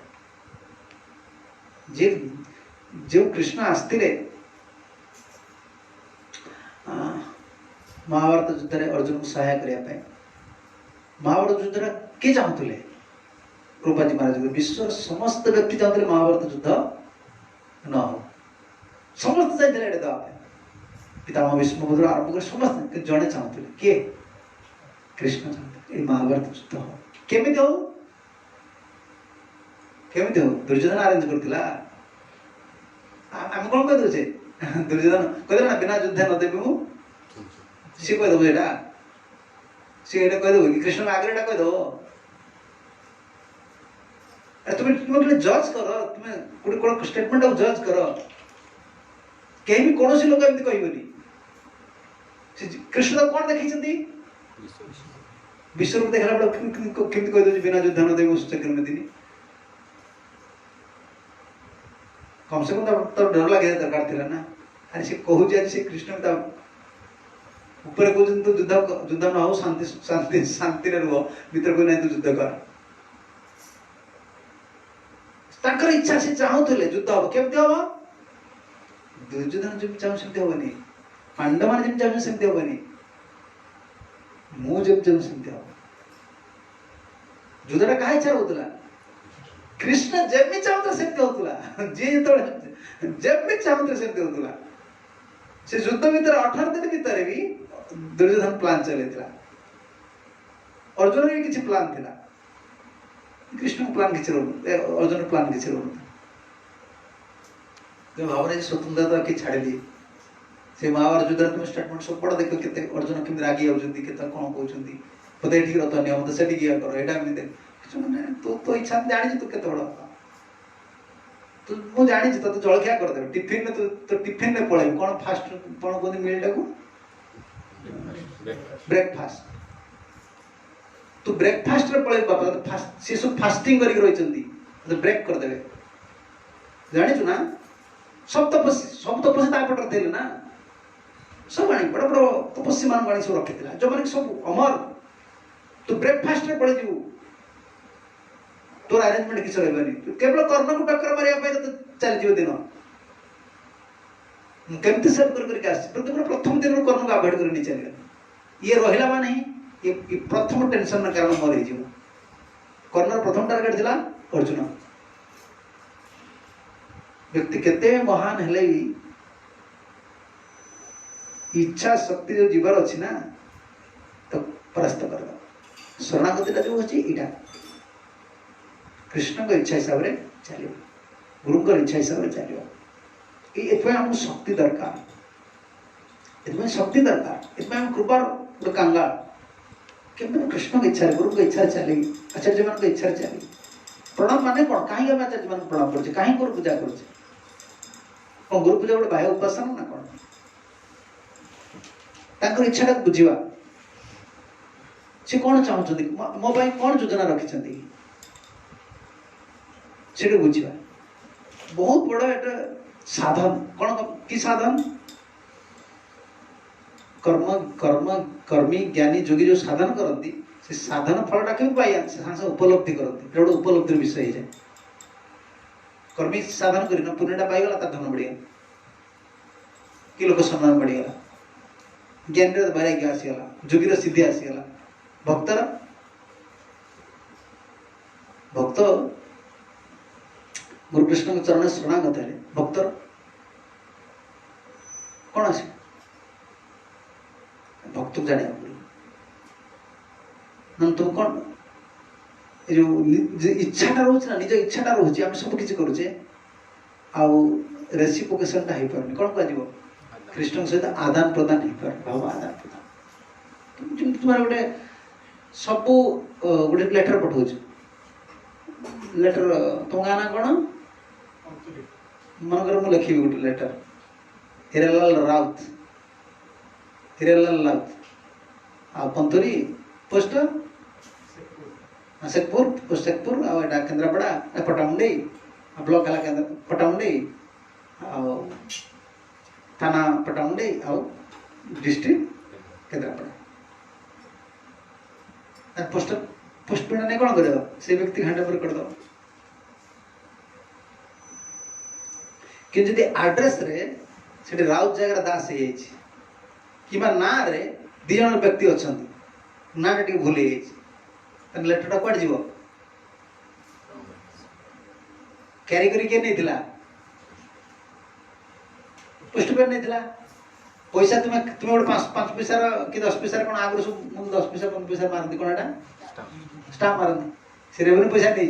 जे जो कृष्ण आसते महाभारत युद्ध में अर्जुन को सहाय करने महाभारत युद्ध किए चाहूले रूपाजी महाराज विश्व समस्त व्यक्ति चाहते महाभारत युद्ध न हो समस्त चाहिए देवाई पितामह भीष्मपुत्र आरंभ कर समस्त जड़े चाहते किए कृष्ण चाहते महाभारत युद्ध हो केमी हो दुर्योधन अरेंज करथिला आम कौन कह दे दुर्योधन कहदे ना बिना युद्ध न देबी मु सी कह दबो एटा सी एटा कह दबो कृष्ण आगे एटा कह दबो तुम्हें तुम्हें जज कर तुम्हें कोन स्टेटमेंट ऑफ जज कर कहीं भी कौन लोक एमती कहबनी कृष्ण तो कौन देखी विश्व देखला बेला केमती कह बिना युद्ध न देवी चक्र में दिन कम से कम तो डर लगे दरकार थी ना। अरे से कहू से कृष्ण ऊपर कहते तो युद्ध युद्ध न हो शांति शांति शांति रुह भीतर कोई नहीं तो युद्ध कर ताकर इच्छा से चाहूले युद्ध हम केमती हम दुर्योधन जब चाहूँ सेमती हेनी पांडव मैंने जब चाहूँ सेमती हेनी मु जब चाहूँ सेमती हम युद्धटा क्या इच्छा होता कृष्ण जब भी चाहूँ सेमती होता जी जब भी चाहूँ सेमती होता से युद्ध भीतर 18 दिन भीतर भी दुर्योधन प्लान चले अर्जुन भी किसी प्लान थिला कृष्ण को प्लान किसी अर्जुन प्लान किसी जो भावना स्वतंत्रता कि छाड़ी दी से महाभारत युद्ध तुम स्टेटमेंट सब पढ़ देख के अर्जुन केमती रागी आउछंती केते कोन कहउछंती पते ठीक रहत नियम तो सेठी किया करो एटा एमती किछु माने तो इच्छा जानि तू केते बड़ तू मु जानि तो जलखिया कर दे टिफिन में तो टिफिन में पळे कोन फास्ट कोन कोन मील टाको ब्रेकफास्ट तू ब्रेकफास्ट रे पळे बाबा फास्ट से सब फास्टिंग करी रहिचंती तो ब्रेक कर देबे जानि छु ना सब तपस्या तापटर थे ना सब आनी बड़ बड़ तपस्या मान आनी सब रखी जो मैंने सब अमर तू ब्रेकफास्ट रे पड़े जीव तोर अरेंजमेंट किसी रही तू केवल कर्ण को टक्कर मारे तो चल जीव दिन केमती सेव कर प्रथम दिन कर्ण को अवॉइड कर चल ये रहा मान ये प्रथम टेंशन कारण मर कर्ण प्रथम टार्गेट थिला अर्जुन व्यक्ति केते महान हेले इच्छा शक्ति जो जीवार अच्छी ना तो परास्त कर शरणागति जो अच्छी इटा कृष्ण को इच्छा हिसाब से चलो गुरु को इच्छा हिसाब से चलो ये हमको शक्ति दरकार ये शक्ति दरकार ये हम कृपा गोटे कांगाल केवल कृष्ण को इच्छा गुरु को इच्छा चली आचार्य मान इच्छा चली प्रणाम माने कौन कहीं आचार्य मान प्रणाम कर कहीं गुरु पूजा कर गुरु पूजा गोटे बाह्य उपासना ना कौन तांकर इच्छा बुझा से कौन चाहते मो कौन योजना रखिंट से बुझा बहुत बड़ा एटा साधन कौन कि साधन कर्म कर्म कर्मी ज्ञानी जोगी जो साधन करती से साधन फलटा क्यों पाई सांस उपलब्धि करती गोटे उपलब्धि विषय है कर्मी साधन कर पुण्यटा पाईगला तार धन बढ़िया कि लोक सम्मान बढ़ीगला ज्ञान वैराग्य आसीगला जोगीर सिद्धि आसीगला भक्तर भक्त गुरुकृष्ण के चरण शरणागत है भक्तर कौन आस भक्त को जाने पड़े तुम कौन जो इच्छाटा रोचे ना निज इच्छाटा रोचे आम सब किसी करुचे रेसिप्रोकेशनटा हो पारनी कौन कह कृष्ण सहित आदान प्रदान हो पार भाव आदान प्रदान तुम तुम गोटे सब गोटे लेटर पठाऊ लेटर तुम गाँ ना कौन मनकर मुझे लिखी गोटे लेटर हिरालाल राउत हिरालाल राउत आ पंतरी पोस्ट शेखपुर पोस्ट शेखपुर आ केन्द्रापड़ा पटामुंडे ब्लॉक है केन्द्र पटामुंडे थाना Patamundai district Kendrapara post post paid नहीं कौन कर से व्यक्ति घंटे पर कर दो कि जदि एड्रेस रे से राउत जगह दास हो कि ना रे दी जन व्यक्ति अच्छा ना टे भूल लेटरटा कौन जीव क्यारी करके नहीं पोस्ट पेड नहीं पैसा तुम्हें तुम्हें गोटे 5 पैसा कि 10 पैसा कौन आगुरी सब 10 पैसा 15 पैसा मारती कौन एटा स्टाम्प मारती से रेवेन्यू पैसा नहीं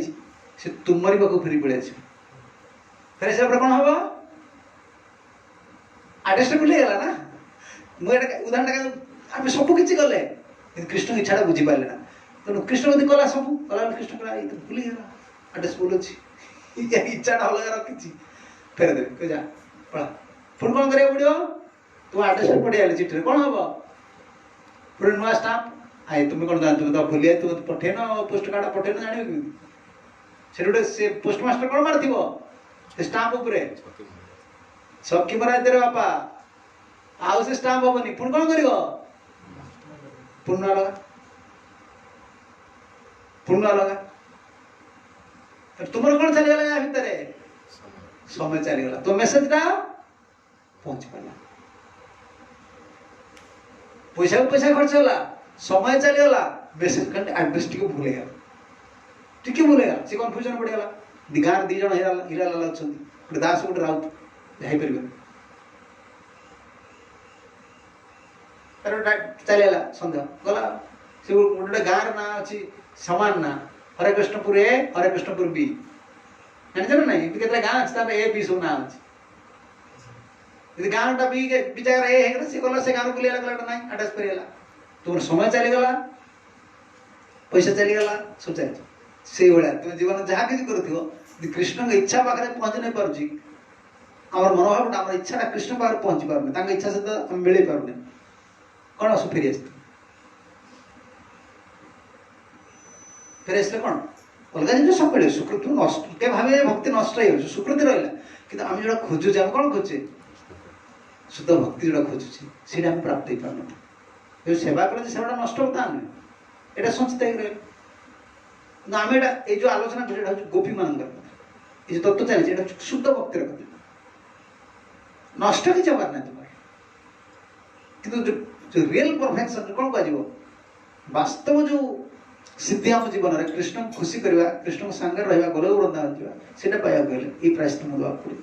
से तुमरी पाक फेरी पड़े फिर से कौन हम आड्रेस भूलीगला ना मुझे उदाहरण आम सब किसी कले कृष्ण इच्छा बुझी पारे ना तेणु कृष्ण कदी कला सब कला कृष्ण कला भूलीगला आड्रेस भूल अच्छी इच्छा अलग रखी फेर देवी जा पड़ा पुणी कौन करा पड़ो तुम आड्रेस पढ़िया चिठी कौन हम पुणी नुआ स्टाम्प आए तुम्हें कौन जान तुम तो भूलिया तुम पठेन पोस्ट कार्ड पठेन जानियो कि से गोटे से पोस्ट मास्टर कौन मारथिबो स्टाम्प ऊपर सबकी मरा तेरे बापा आउ से स्टाम्प होबनी पुन कौन करिवो पुन लगा तुमर कौन चली गला भीतर समय चली गला तो मेसेज टा पहुंच पाला पैसा खर्च होला समय चली गला मेसेज कर एड्रेस टिके भूलेगा से कंफ्यूजन पड़ गला दिगार दी जण हीरा लाल अछंती गोटे दास गोटे राउत जाई परबे चली गला संध्या गला से गोटे गाँव ना अच्छी समान ना हरे कृष्णपुर ए हरे कृष्णपुर बी जान ना केतला गाँव अच्छे ए बी सब ना अच्छे गाँव टा बी जगह ए है से गला से गाँव बुले लगला ना अटैच करेला तुम समय चली गला पैसा चली गला सब चली से भाया तुम जीवन जहाँ किसी करूँ कृष्ण की इच्छा पाखे पहुँच नहीं पार्जी आम मनोभाव आम इच्छा कृष्ण पाखे पहुँची पारे इच्छा सहित मिल पारे कौन आस फेरी फेर कौन अलग जिन सब मिले सुकृति नष्ट भावे भक्ति नष्ट हो सुकृति रहा कि आम जो खोजुचे आम कौन खोजे शुद्ध भक्ति जो खोजुचे से प्राप्त हो पार जो सेवा कर सेवा नष्ट होता नुहे यहाँ संचित हो आम ये जो आलोचना कर गोपी मान ये जो तत्व चली शुद्ध भक्तिर कथा नष्ट किसी हबार ना तुम कि रियल परफेक्शन कौन कह वास्तव जो सिद्धि आम जीवन में कृष्ण खुशी करवा कृष्ण सांगे रहा गोल वृंदावन जावा पाया गले ये प्राइस तुम देवा पड़े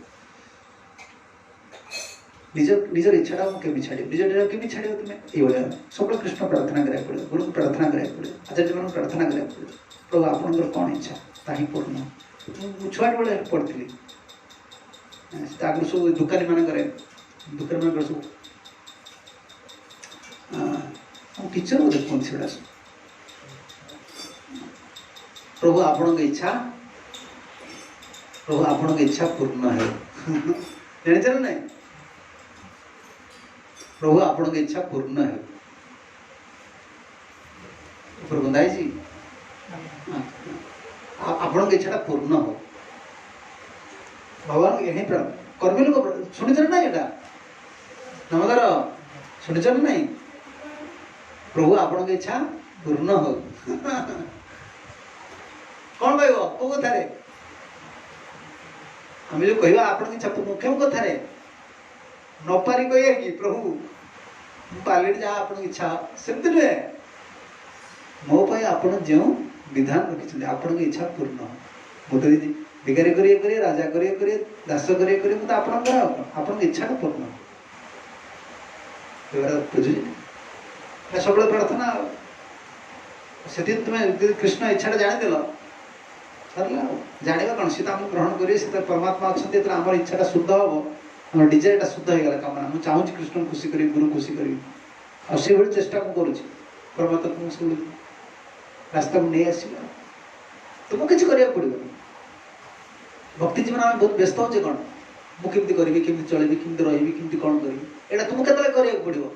निजर इच्छा केमी छाड़ निजर केमी छाड़ तुम्हें ये सब कृष्ण प्रार्थना करा पड़े गुरु को प्रार्थना करा पड़े आचार्य मान प्रार्थना करा पड़े प्रभु आपंकर कौन इच्छा ताही पूर्ण छुआ बेले पढ़ी आगु सब दुकानी मान सब टीचर बोधे कौन से प्रभु आपण इच्छा पूर्ण है जाने ना प्रभु आपण इच्छा पूर्ण है वृंदाई जी आपण इच्छा पूर्ण हो भगवान यही कर्मी लोग शुणी ना यहाँ नमस्कार शुणी ना प्रभु आपण इच्छा पूर्ण हो कौन कह कौ कथार आम जो कह आप क्यों कथार नपारी कह कि प्रभु पार्ले जहाँ आप इच्छा सेमती नुहे मोपाई आप जो विधान रखी आपण इच्छा पूर्ण मुझे भिखारी करिए राजा करिए दास करिए मत आप इच्छा पूर्ण बुझे सब प्रार्थना से तुम्हें कृष्ण इच्छा जानीदेल सरला जाना कौन सी आम ग्रहण करेंगे परमात्मा अच्छा आम इच्छा शुद्ध हम आम डिजायर शुद्ध हो गला कामना मुझे चाहूँगी कृष्ण खुशी करी गुरु खुशी करी आसे चेष्टा मुझे परमात्मा सब रास्ता को नहीं आसवा तुमको किसी करने पड़ो भक्ति जीवन आम बहुत व्यस्त होचे कौन मुझे करी केमी चलि केमी रही केमी कौन करी यहाँ तुमको केतले पड़ो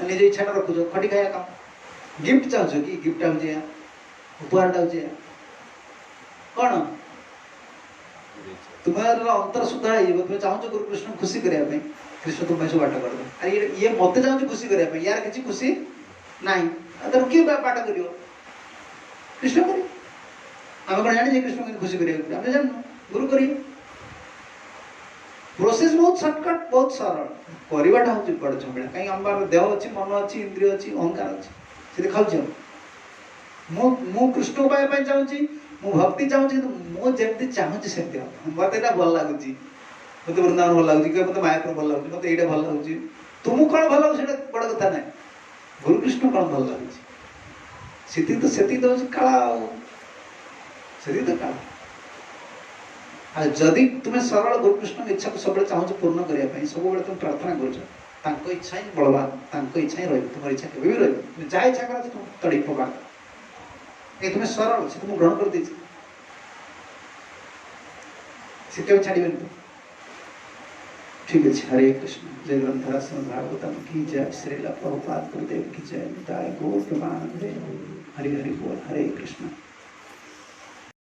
निज इच्छा रखुच खटी खाया काम गिफ्ट चाहूँ कि गिफ्ट आए उपहार आए कौन तुम्हारा अंतर शुद्ध हो तुम चाहूँ गुरु कृष्ण खुशी करने कृष्ण तुम सब बाट कर अरे ये मत चाहूँ खुशी करने यार किसी खुशी ना तेणु किए बाट कर कृष्ण कर आम कौन जाने कृष्ण खुशी करें आम जानू गुरु कर प्रोसेस बहुत सर्टकट बहुत सरल करवाटा हूँ बड़ झमेला कहीं आम देह अच्छी मन अच्छी इंद्रिय अच्छी अहंकार अच्छी से खाऊ मु कृष्ण पाया चाहूँगी मु भक्ति चाहूँगी मुझे चाहूँगी सेमती मत यहाँ भल लगुच मत वृंदावन भल लगुच मत मायापुर भल लगुच मत ये भल लगुच तुमको कौन भल लगे बड़ कथा ना गुरु कृष्ण कौन भल लगुच से तो काला से तो काला जदि तुम्हें सरल गुरु कृष्ण इच्छा को सब चाहूँ पूर्ण करने सब तुम प्रार्थना कर इच्छा ही बलवान इच्छा ही रही तुम इच्छा केवे भी रही जहाँ इच्छा कर तुम तड़ी पका ये तुम्हें सरल से तुम ग्रहण कर दी से छाड़बे ठीक ठीक है, हरे कृष्ण। जय ग्रंथराज श्रीमद् भागवतम की जय, श्रील प्रभुपाद गुरुदेव की जय, निताय गौर प्रमानंदे। हरि हरि बोल, हरे कृष्ण।